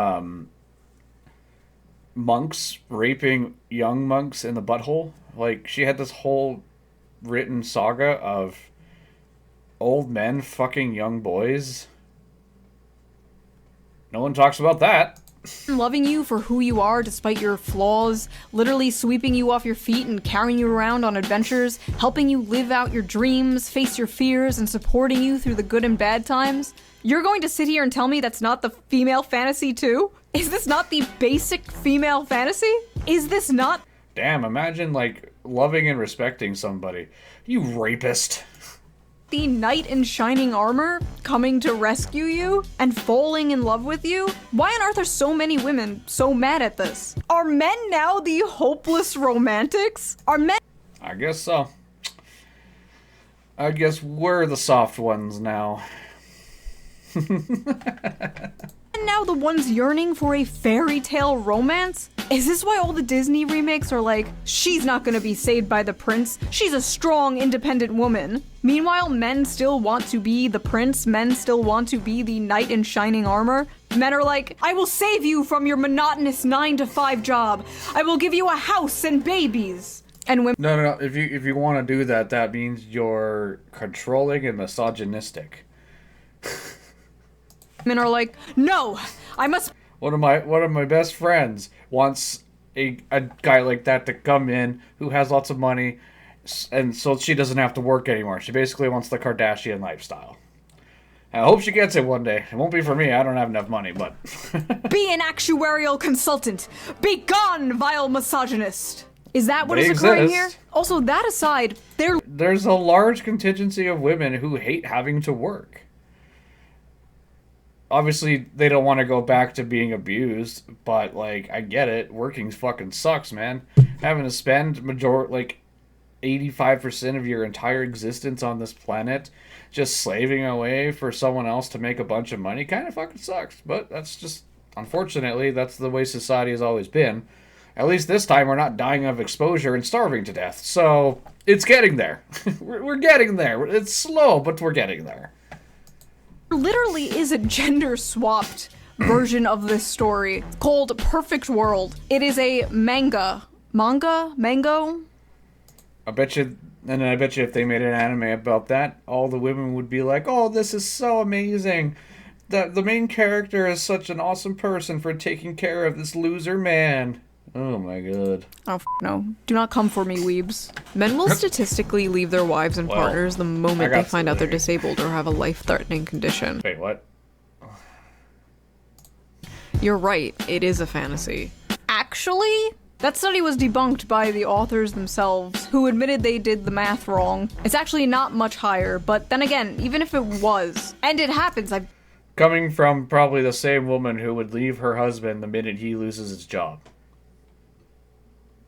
monks raping young monks in the butthole. Like, she had this whole written saga of old men fucking young boys. No one talks about that. loving you for who you are despite your flaws, literally sweeping you off your feet and carrying you around on adventures, helping you live out your dreams, face your fears, and supporting you through the good and bad times. You're going to sit here and tell me that's not the female fantasy too? Is this not the basic female fantasy? Is this not Damn, imagine, like, loving and respecting somebody. You rapist. the knight in shining armor coming to rescue you and falling in love with you? Why on earth are so many women so mad at this? Are men now the hopeless romantics? Are men I guess so. I guess we're the soft ones now. now the ones yearning for a fairy tale romance? Is this why all the Disney remakes are like, she's not gonna be saved by the prince, she's a strong, independent woman? Meanwhile, men still want to be the prince, men still want to be the knight in shining armor. Men are like, I will save you from your monotonous 9-to-5 job. I will give you a house and babies. And women No. If you want to do that, that means you're controlling and misogynistic. are like, no, I must One of my best friends wants a guy like that to come in who has lots of money and so she doesn't have to work anymore. She basically wants the Kardashian lifestyle. I hope she gets it one day. It won't be for me. I don't have enough money, but... Be an actuarial consultant. Be gone, vile misogynist. Is that what They is occurring exist. here? Also, that aside, There's a large contingency of women who hate having to work. Obviously, they don't want to go back to being abused, but, like, I get it. Working fucking sucks, man. Having to spend 85% of your entire existence on this planet just slaving away for someone else to make a bunch of money kind of fucking sucks. But that's just, unfortunately, that's the way society has always been. At least this time we're not dying of exposure and starving to death. So it's getting there. We're getting there. It's slow, but we're getting there. literally is a gender-swapped version of this story called Perfect World. It is a mango? I bet you if they made an anime about that, all the women would be like, "Oh, this is so amazing. The main character is such an awesome person for taking care of this loser man." Oh my god. Oh, no. Do not come for me, weebs. Men will statistically leave their wives and Well, partners the moment I they got find out they're theory. disabled or have a life-threatening condition. Wait, what? You're right, it is a fantasy. Actually, that study was debunked by the authors themselves, who admitted they did the math wrong. It's actually not much higher, but then again, even if it was, and it happens, Coming from probably the same woman who would leave her husband the minute he loses his job.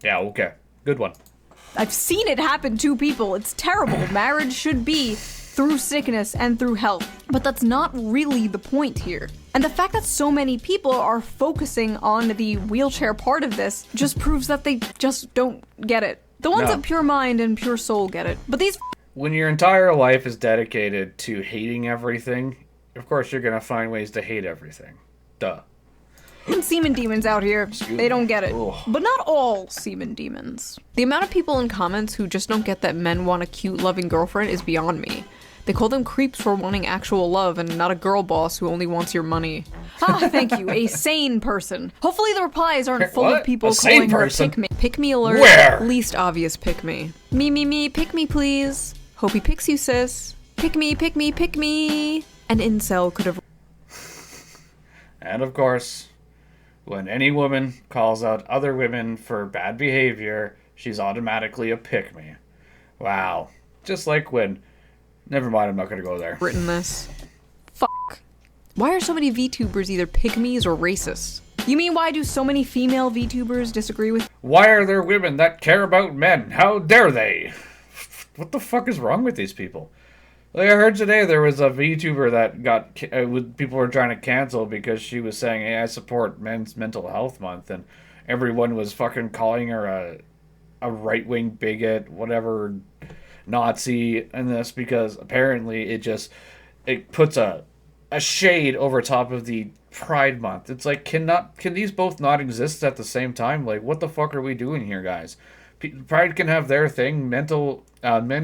Yeah, okay. Good one. I've seen it happen to people. It's terrible. Marriage should be through sickness and through health. But that's not really the point here. And the fact that so many people are focusing on the wheelchair part of this just proves that they just don't get it. The ones No. of pure mind and pure soul get it. But these When your entire life is dedicated to hating everything, of course you're gonna find ways to hate everything. Duh. semen demons out here, they don't get it. Ugh. But not all semen demons. The amount of people in comments who just don't get that men want a cute, loving girlfriend is beyond me. They call them creeps for wanting actual love and not a girl boss who only wants your money. Ah, thank you, a sane person. Hopefully the replies aren't full What? of people A sane calling her a person? pick me. Pick me alert. Where? Least obvious pick me. Me, pick me please. Hope he picks you, sis. Pick me, pick me, pick me. An incel could have... And of course, when any woman calls out other women for bad behavior, she's automatically a pick-me. Wow. Just like when... Never mind, I'm not gonna go there. written this. Fuck. Why are so many VTubers either pygmies or racists? You mean why do so many female VTubers disagree with Why are there women that care about men? How dare they? What the fuck is wrong with these people? Like I heard today, there was a VTuber that got people were trying to cancel because she was saying, "Hey, I support Men's Mental Health Month," and everyone was fucking calling her a right wing bigot, whatever, Nazi, and this because apparently it puts a shade over top of the Pride Month. It's like can these both not exist at the same time? Like what the fuck are we doing here, guys? Pride can have their thing. Men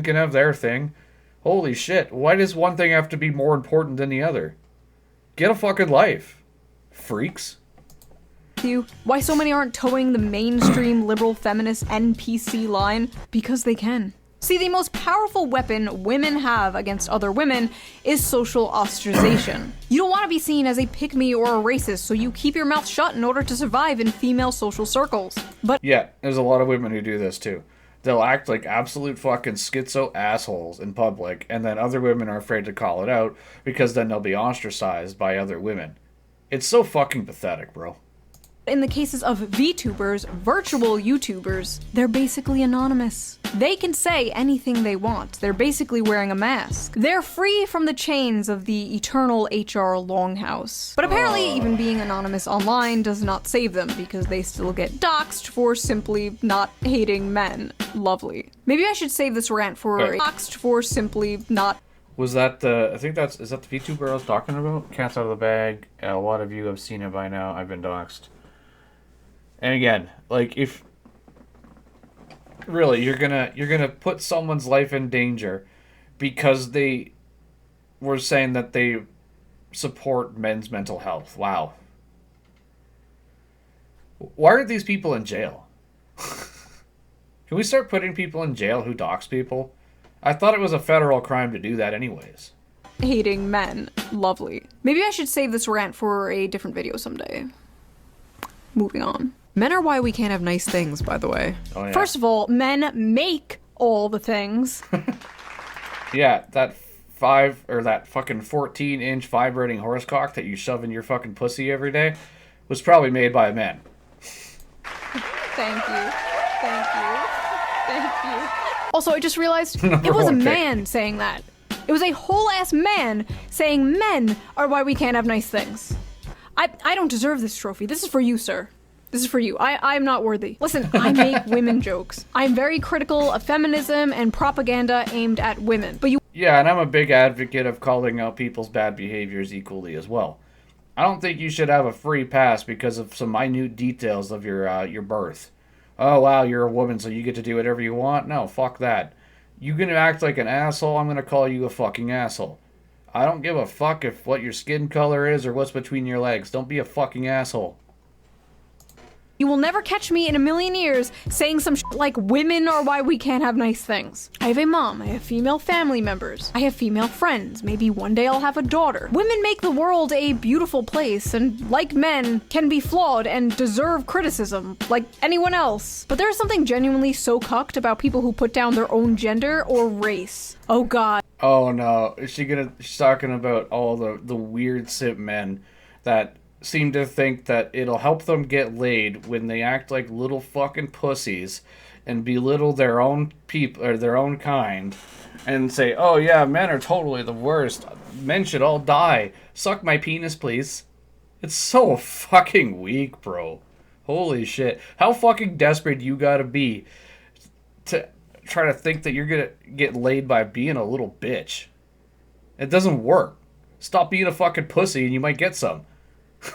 can have their thing. Holy shit, why does one thing have to be more important than the other? Get a fucking life, freaks. you? Why so many aren't towing the mainstream liberal feminist NPC line? Because they can. See, the most powerful weapon women have against other women is social ostracization. You don't want to be seen as a pick-me or a racist, so you keep your mouth shut in order to survive in female social circles. But Yeah, there's a lot of women who do this too. They'll act like absolute fucking schizo assholes in public, and then other women are afraid to call it out because then they'll be ostracized by other women. It's so fucking pathetic, bro. in the cases of VTubers, virtual YouTubers, they're basically anonymous. They can say anything they want. They're basically wearing a mask. They're free from the chains of the eternal HR Longhouse. But apparently, even being anonymous online does not save them, because they still get doxxed for simply not hating men. Lovely. Maybe I should save this rant for doxxed for simply not... Was that is that the VTuber I was talking about? Cat's out of the bag. A lot of you have seen it by now. I've been doxxed. And again, like if really you're gonna put someone's life in danger because they were saying that they support men's mental health. Wow. Why aren't these people in jail? Can we start putting people in jail who dox people? I thought it was a federal crime to do that anyways. Hating men. Lovely. Maybe I should save this rant for a different video someday. Moving on. Men are why we can't have nice things, by the way. Oh, yeah. First of all, men make all the things. Yeah, that that fucking 14-inch vibrating horsecock that you shove in your fucking pussy every day was probably made by a man. Thank you. Thank you. Thank you. Also, I just realized Number it was a one pick. man saying that. It was a whole-ass man saying men are why we can't have nice things. I don't deserve this trophy. This is for you, sir. This is for you. I'm not worthy. Listen, I make women jokes. I'm very critical of feminism and propaganda aimed at women. But you Yeah, and I'm a big advocate of calling out people's bad behaviors equally as well. I don't think you should have a free pass because of some minute details of your birth. Oh, wow, you're a woman, so you get to do whatever you want? No, fuck that. You gonna act like an asshole, I'm gonna call you a fucking asshole. I don't give a fuck if what your skin color is or what's between your legs. Don't be a fucking asshole. You will never catch me in a million years saying some shit like women are why we can't have nice things. I have a mom, I have female family members, I have female friends, maybe one day I'll have a daughter. Women make the world a beautiful place, and like men, can be flawed and deserve criticism, like anyone else. But there's something genuinely so cucked about people who put down their own gender or race. Oh god. Oh no, she's talking about all the weird simp men that seem to think that it'll help them get laid when they act like little fucking pussies and belittle their own people or their own kind and say, oh yeah, men are totally the worst. Men should all die. Suck my penis, please. It's so fucking weak, bro. Holy shit. How fucking desperate you gotta be to try to think that you're gonna get laid by being a little bitch. It doesn't work. Stop being a fucking pussy and you might get some.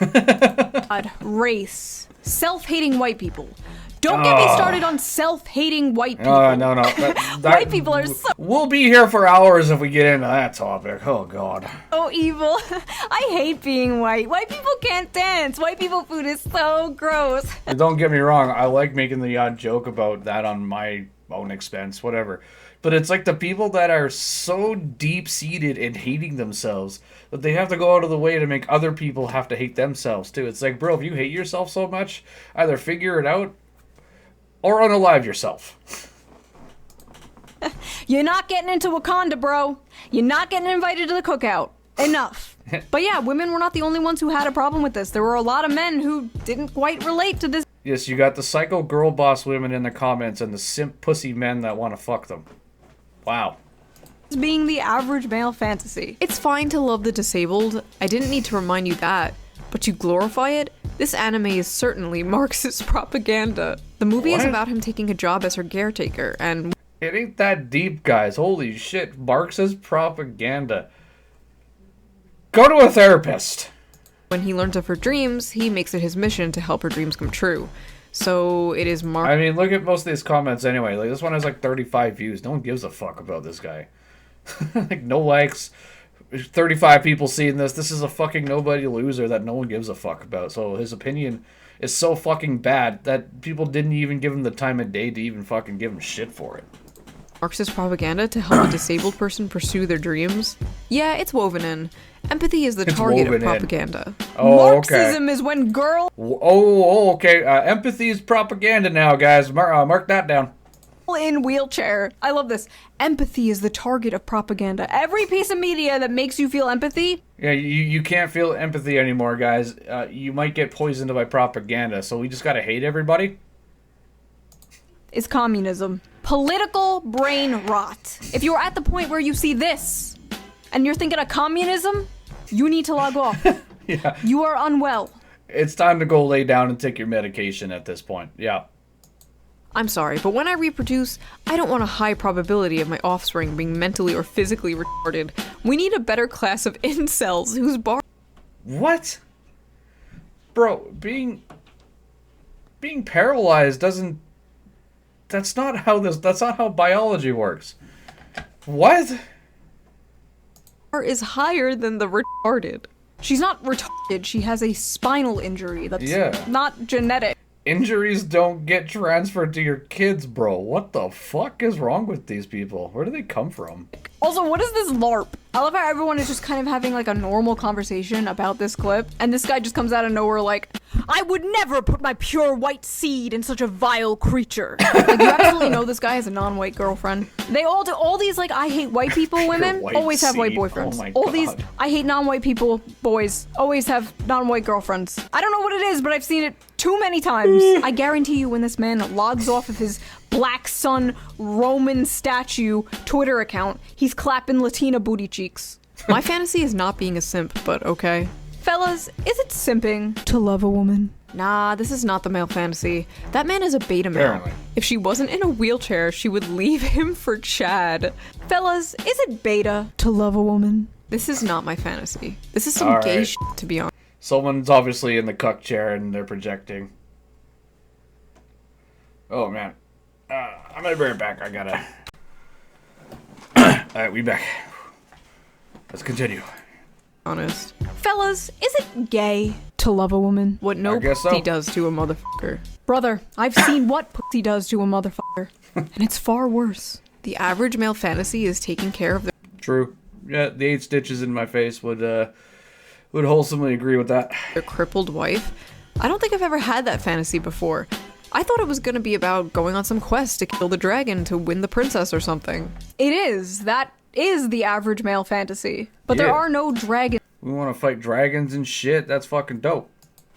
God, race. Self-hating white people. Don't get me started on self-hating white people. No. White people are so We'll be here for hours if we get into that topic. Oh, God. evil. I hate being white. White people can't dance. White people food is so gross. Don't get me wrong. I like making the odd joke about that on my own expense, whatever. But it's like the people that are so deep-seated in hating themselves that they have to go out of the way to make other people have to hate themselves, too. It's like, bro, if you hate yourself so much, either figure it out or unalive yourself. You're not getting into Wakanda, bro. You're not getting invited to the cookout. Enough. But yeah, women were not the only ones who had a problem with this. There were a lot of men who didn't quite relate to this. Yes, you got the psycho girl boss women in the comments and the simp pussy men that want to fuck them. Wow. Being the average male fantasy. It's fine to love the disabled. I didn't need to remind you that. But you glorify it? This anime is certainly Marxist propaganda. The movie is What? about him taking a job as her caretaker, and It ain't that deep, guys. Holy shit. Marxist propaganda. Go to a therapist. when he learns of her dreams, he makes it his mission to help her dreams come true. So it is I mean, look at most of these comments anyway. Like, this one has like 35 views. No one gives a fuck about this guy. Like, no likes. 35 people seeing this. This is a fucking nobody loser that no one gives a fuck about. So his opinion is so fucking bad that people didn't even give him the time of day to even fucking give him shit for it. Marxist propaganda to help a disabled person pursue their dreams? Yeah, it's woven in. Empathy is the target of woven in. propaganda. Oh, Marxism is when girls Okay. Empathy is propaganda now, guys. Mark that down. in wheelchair. I love this. Empathy is the target of propaganda. Every piece of media that makes you feel empathy Yeah, you can't feel empathy anymore, guys. You might get poisoned by propaganda, so we just gotta hate everybody? is communism. Political brain rot. If you're at the point where you see this and you're thinking of communism, you need to log off. Yeah. You are unwell. It's time to go lay down and take your medication at this point. Yeah. I'm sorry, but when I reproduce, I don't want a high probability of my offspring being mentally or physically retarded. We need a better class of incels whose bar- What? Bro, being paralyzed doesn't... That's not how biology works. What? is higher than the retarded. She's not retarded, she has a spinal injury that's not genetic. Injuries don't get transferred to your kids, bro. What the fuck is wrong with these people? Where do they come from? Also, what is this LARP? I love how everyone is just kind of having like a normal conversation about this clip, and this guy just comes out of nowhere like, I would never put my pure white seed in such a vile creature. Like, you absolutely know this guy has a non-white girlfriend. They all do, all these like I hate white people women always have white boyfriends. Oh my all God. these I hate non-white people boys always have non-white girlfriends. I don't know what it is, but I've seen it too many times. I guarantee you when this man logs off of his Black Sun Roman statue Twitter account, he's clapping Latina booty cheeks. My fantasy is not being a simp, but okay. Fellas, is it simping to love a woman? Nah, this is not the male fantasy. That man is a beta male. Apparently. If she wasn't in a wheelchair, she would leave him for Chad. Fellas, is it beta to love a woman? This is not my fantasy. This is some All gay right. shit, to be honest. Someone's obviously in the cuck chair and they're projecting. Oh man. I'm gonna bring it back. I gotta. Alright, we back. Let's continue. Honest. Fellas, is it gay to love a woman? What no I guess pussy so. does to a motherfucker. Brother, I've seen what pussy does to a motherfucker. And it's far worse. The average male fantasy is taking care of True. Yeah, the 8 stitches in my face would wholesomely agree with that. their crippled wife. I don't think I've ever had that fantasy before. I thought it was gonna be about going on some quest to kill the dragon to win the princess or something. It is. That is the average male fantasy. But there Yeah. are no dragons We want to fight dragons and shit. That's fucking dope.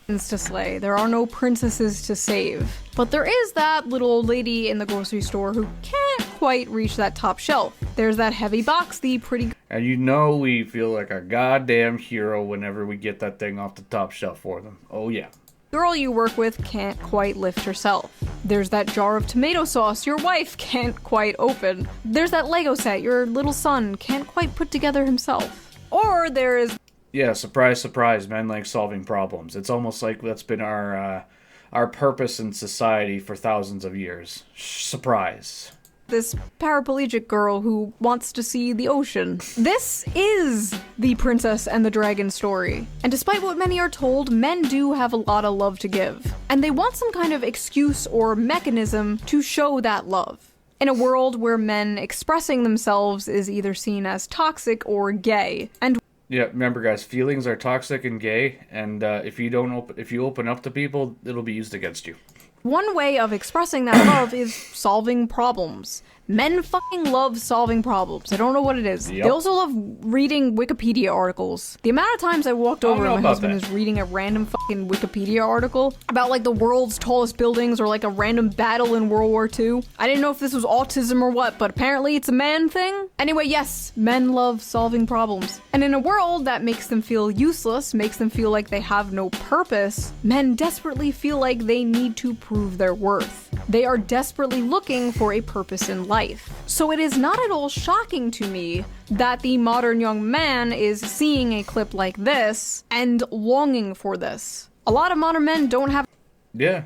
to slay. There are no princesses to save. But there is that little old lady in the grocery store who can't quite reach that top shelf. There's that heavy box, the pretty And you know we feel like a goddamn hero whenever we get that thing off the top shelf for them. Oh yeah. girl you work with can't quite lift herself. There's that jar of tomato sauce your wife can't quite open. There's that Lego set your little son can't quite put together himself. Or there is Yeah, surprise, surprise, men like solving problems. It's almost like that's been our purpose in society for thousands of years. Surprise. this paraplegic girl who wants to see the ocean. This is the Princess and the Dragon story. And despite what many are told, men do have a lot of love to give. And they want some kind of excuse or mechanism to show that love. In a world where men expressing themselves is either seen as toxic or gay. And Yeah, remember guys, feelings are toxic and gay, and if you open up to people, it'll be used against you. one way of expressing that love is solving problems. Men fucking love solving problems. I don't know what it is. Yep. They also love reading Wikipedia articles. The amount of times I walked over know and my about husband that. is reading a random fucking Wikipedia article about like the world's tallest buildings or like a random battle in World War II. I didn't know if this was autism or what, but apparently it's a man thing. Anyway, yes, men love solving problems. And in a world that makes them feel useless, makes them feel like they have no purpose, men desperately feel like they need to prove their worth. They are desperately looking for a purpose in life. So it is not at all shocking to me that the modern young man is seeing a clip like this and longing for this. A lot of modern men don't have Yeah,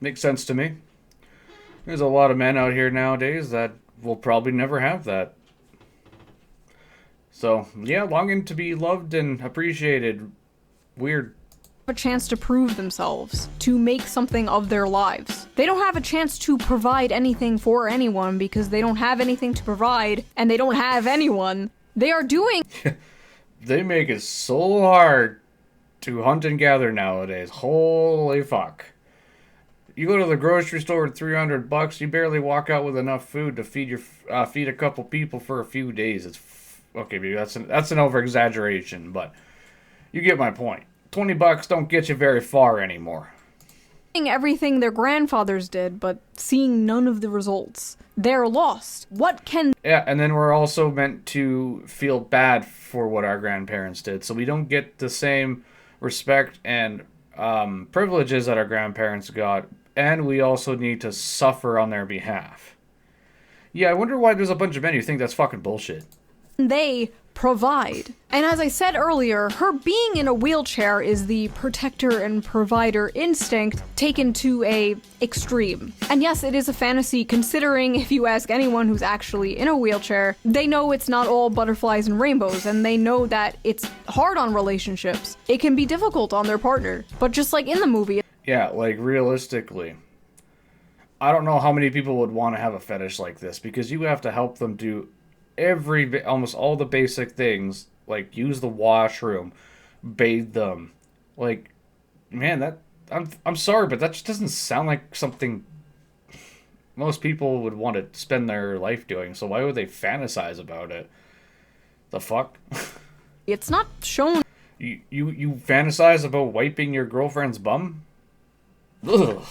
makes sense to me. There's a lot of men out here nowadays that will probably never have that. So, yeah, longing to be loved and appreciated. Weird. a chance to prove themselves, to make something of their lives. They don't have a chance to provide anything for anyone because they don't have anything to provide and they don't have anyone. They are doing They make it so hard to hunt and gather nowadays. Holy fuck. You go to the grocery store with $300, you barely walk out with enough food to feed a couple people for a few days. Okay, maybe that's an over exaggeration, but you get my point. $20 don't get you very far anymore. everything their grandfathers did, but seeing none of the results. They're lost. What can Yeah, and then we're also meant to feel bad for what our grandparents did, so we don't get the same respect and privileges that our grandparents got, and we also need to suffer on their behalf. Yeah, I wonder why there's a bunch of men who think that's fucking bullshit. they provide? And as I said earlier, her being in a wheelchair is the protector and provider instinct taken to a extreme. And yes, it is a fantasy considering if you ask anyone who's actually in a wheelchair, they know it's not all butterflies and rainbows and they know that it's hard on relationships. It can be difficult on their partner. But just like in the movie, Yeah, like realistically, I don't know how many people would want to have a fetish like this because you have to help them do almost all the basic things, like use the washroom, bathe them. Like, man, I'm sorry, but that just doesn't sound like something most people would want to spend their life doing. So why would they fantasize about it? The fuck? It's not shown You fantasize about wiping your girlfriend's bum? Ugh.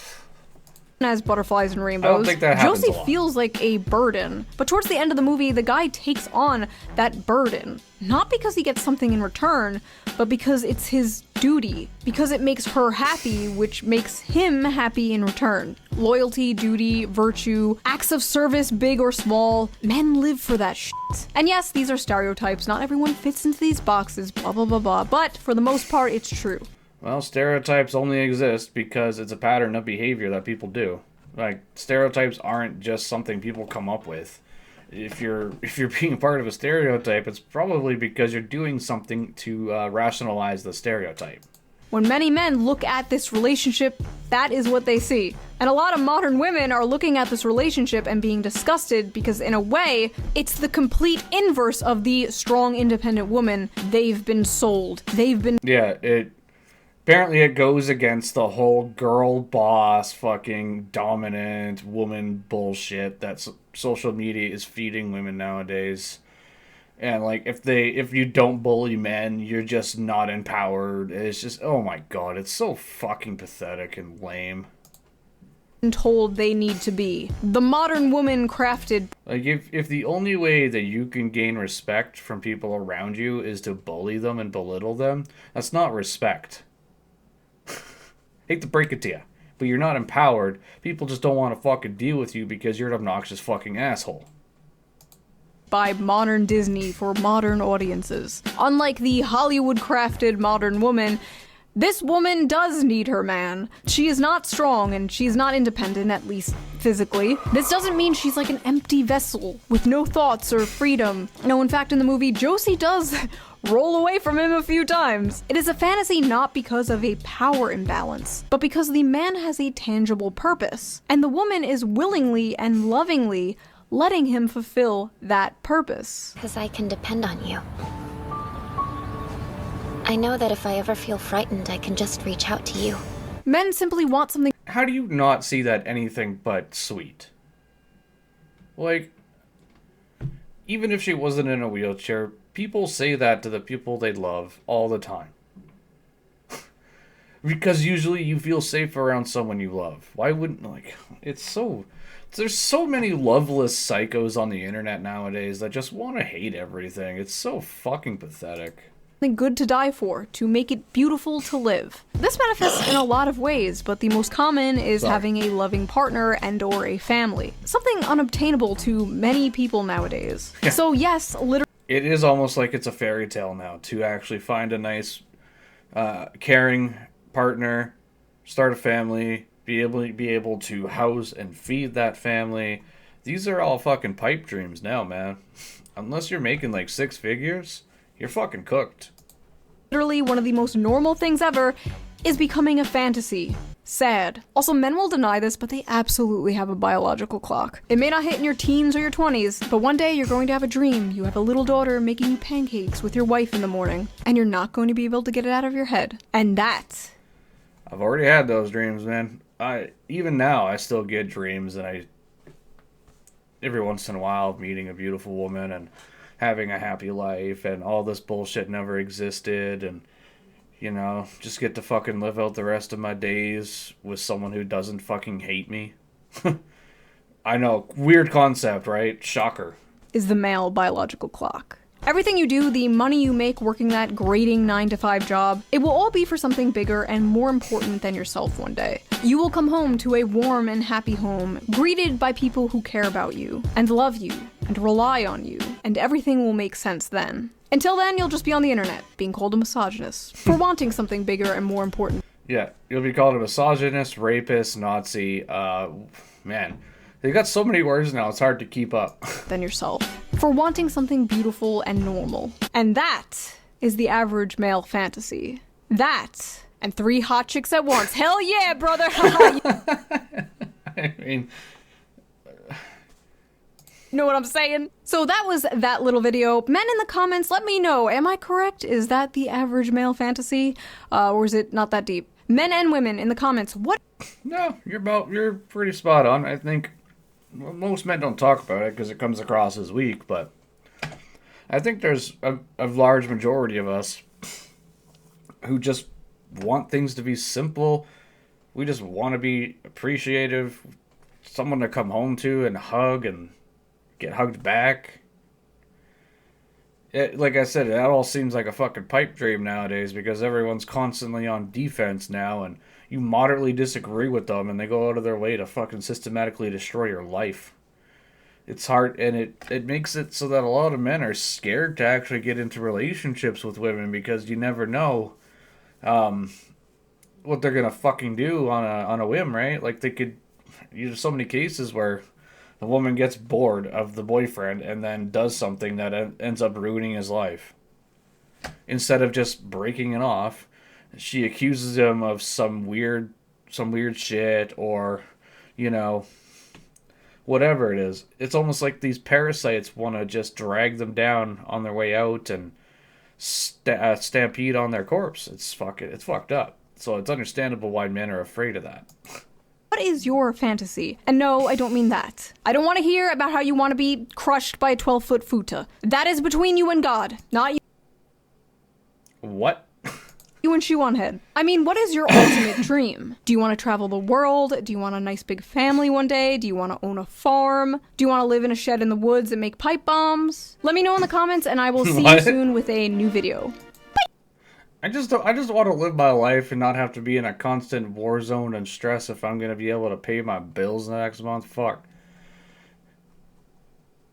as butterflies and I rainbows. don't think that happens Josie a lot. feels like a burden, but towards the end of the movie, the guy takes on that burden. Not because he gets something in return, but because it's his duty. Because it makes her happy, which makes him happy in return. Loyalty, duty, virtue, acts of service, big or small. Men live for that shit. And yes, these are stereotypes. Not everyone fits into these boxes, blah blah blah blah. But for the most part, it's true. Well, stereotypes only exist because it's a pattern of behavior that people do. Like, stereotypes aren't just something people come up with. If you're being part of a stereotype, it's probably because you're doing something to rationalize the stereotype. When many men look at this relationship, that is what they see. And a lot of modern women are looking at this relationship and being disgusted because, in a way, it's the complete inverse of the strong, independent woman they've been sold. Yeah, apparently it goes against the whole girl boss fucking dominant woman bullshit that social media is feeding women nowadays. And like if you don't bully men, you're just not empowered. It's just, oh my god, it's so fucking pathetic and lame. Told they need to be. The modern woman crafted. Like if the only way that you can gain respect from people around you is to bully them and belittle them, that's not respect. Hate to break it to you, but you're not empowered. People just don't want to fucking deal with you because you're an obnoxious fucking asshole. By modern Disney for modern audiences. Unlike the Hollywood-crafted modern woman, this woman does need her man. She is not strong and she's not independent, at least physically. This doesn't mean she's like an empty vessel with no thoughts or freedom. No, in fact, in the movie, Josie does roll away from him a few times. It is a fantasy not because of a power imbalance, but because the man has a tangible purpose, and the woman is willingly and lovingly letting him fulfill that purpose. Because I can depend on you. I know that if I ever feel frightened, I can just reach out to you. Men simply want something. How do you not see that anything but sweet? Like, even if she wasn't in a wheelchair, people say that to the people they love all the time. Because usually you feel safe around someone you love. Why wouldn't, like, there's so many loveless psychos on the internet nowadays that just want to hate everything. It's so fucking pathetic. Good to die for, to make it beautiful to live. This manifests in a lot of ways, but the most common is having a loving partner and or a family. Something unobtainable to many people nowadays. So yes, literally. It is almost like it's a fairy tale now to actually find a nice, caring partner, start a family, be able to house and feed that family. These are all fucking pipe dreams now, man. Unless you're making like 6 figures, you're fucking cooked. Literally one of the most normal things ever is becoming a fantasy. Sad. Also, men will deny this, but they absolutely have a biological clock. It may not hit in your teens or your 20s, but one day you're going to have a dream. You have a little daughter making you pancakes with your wife in the morning, and you're not going to be able to get it out of your head. And that... I've already had those dreams, man. Even now, I still get dreams, and every once in a while, meeting a beautiful woman and having a happy life, and all this bullshit never existed, and, you know, just get to fucking live out the rest of my days with someone who doesn't fucking hate me. I know, weird concept, right? Shocker. Is the male biological clock. Everything you do, the money you make working that grating 9-to-5 job, it will all be for something bigger and more important than yourself one day. You will come home to a warm and happy home, greeted by people who care about you, and love you, and rely on you, and everything will make sense then. Until then, you'll just be on the internet, being called a misogynist, for wanting something bigger and more important. Yeah, you'll be called a misogynist, rapist, Nazi, man. They got so many words now, it's hard to keep up. Than yourself. For wanting something beautiful and normal. And that is the average male fantasy. That And 3 hot chicks at once. Hell yeah, brother! I mean, Know what I'm saying? So that was that little video. Men in the comments, let me know. Am I correct? Is that the average male fantasy? Or is it not that deep? Men and women in the comments, what? no, you're pretty spot on. I think most men don't talk about it because it comes across as weak, but I think there's a large majority of us who just want things to be simple. We just want to be appreciative, someone to come home to and hug and get hugged back. Like I said, that all seems like a fucking pipe dream nowadays because everyone's constantly on defense now, and you moderately disagree with them and they go out of their way to fucking systematically destroy your life. It's hard, and it makes it so that a lot of men are scared to actually get into relationships with women because you never know what they're gonna fucking do on a whim, right? Like they could. There's so many cases where the woman gets bored of the boyfriend and then does something that ends up ruining his life. Instead of just breaking it off, she accuses him of some weird shit or, whatever it is. It's almost like these parasites want to just drag them down on their way out and stampede on their corpse. It's fucked up. So it's understandable why men are afraid of that. What is your fantasy? And no, I don't mean that. I don't want to hear about how you want to be crushed by a 12-foot futa. That is between you and God, not you. What? You and Shoe-on-Head. I mean, what is your ultimate dream? Do you want to travel the world? Do you want a nice big family one day? Do you want to own a farm? Do you want to live in a shed in the woods and make pipe bombs? Let me know in the comments and I will see you soon with a new video. I just want to live my life and not have to be in a constant war zone and stress if I'm going to be able to pay my bills next month. Fuck.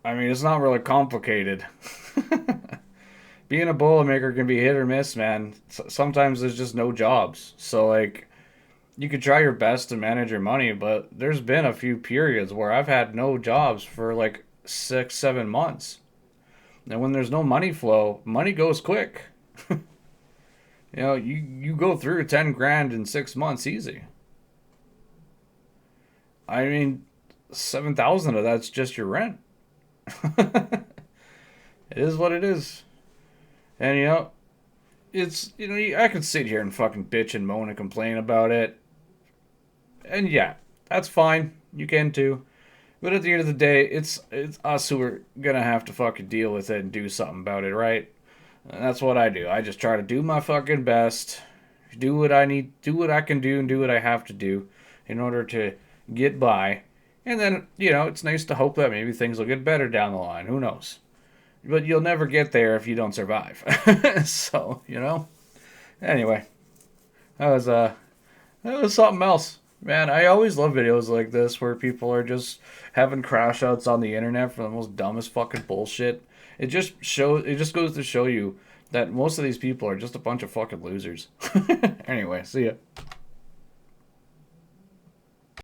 I mean, it's not really complicated. Being a boilermaker can be hit or miss, man. Sometimes there's just no jobs. So, like, you could try your best to manage your money, but there's been a few periods where I've had no jobs for, like, 6-7 months. And when there's no money flow, money goes quick. You go through 10 grand in 6 months easy. I mean, 7,000 of that's just your rent. It is what it is. And I could sit here and fucking bitch and moan and complain about it. And yeah, that's fine. You can too. But at the end of the day, it's us who are gonna have to fucking deal with it and do something about it, right? And that's what I do. I just try to do my fucking best, do what I can do, and do what I have to do in order to get by. And then, it's nice to hope that maybe things will get better down the line. Who knows? But you'll never get there if you don't survive. So, Anyway, that was something else. Man, I always love videos like this where people are just having crash outs on the internet for the most dumbest fucking bullshit. It just goes to show you that most of these people are just a bunch of fucking losers. Anyway, see ya.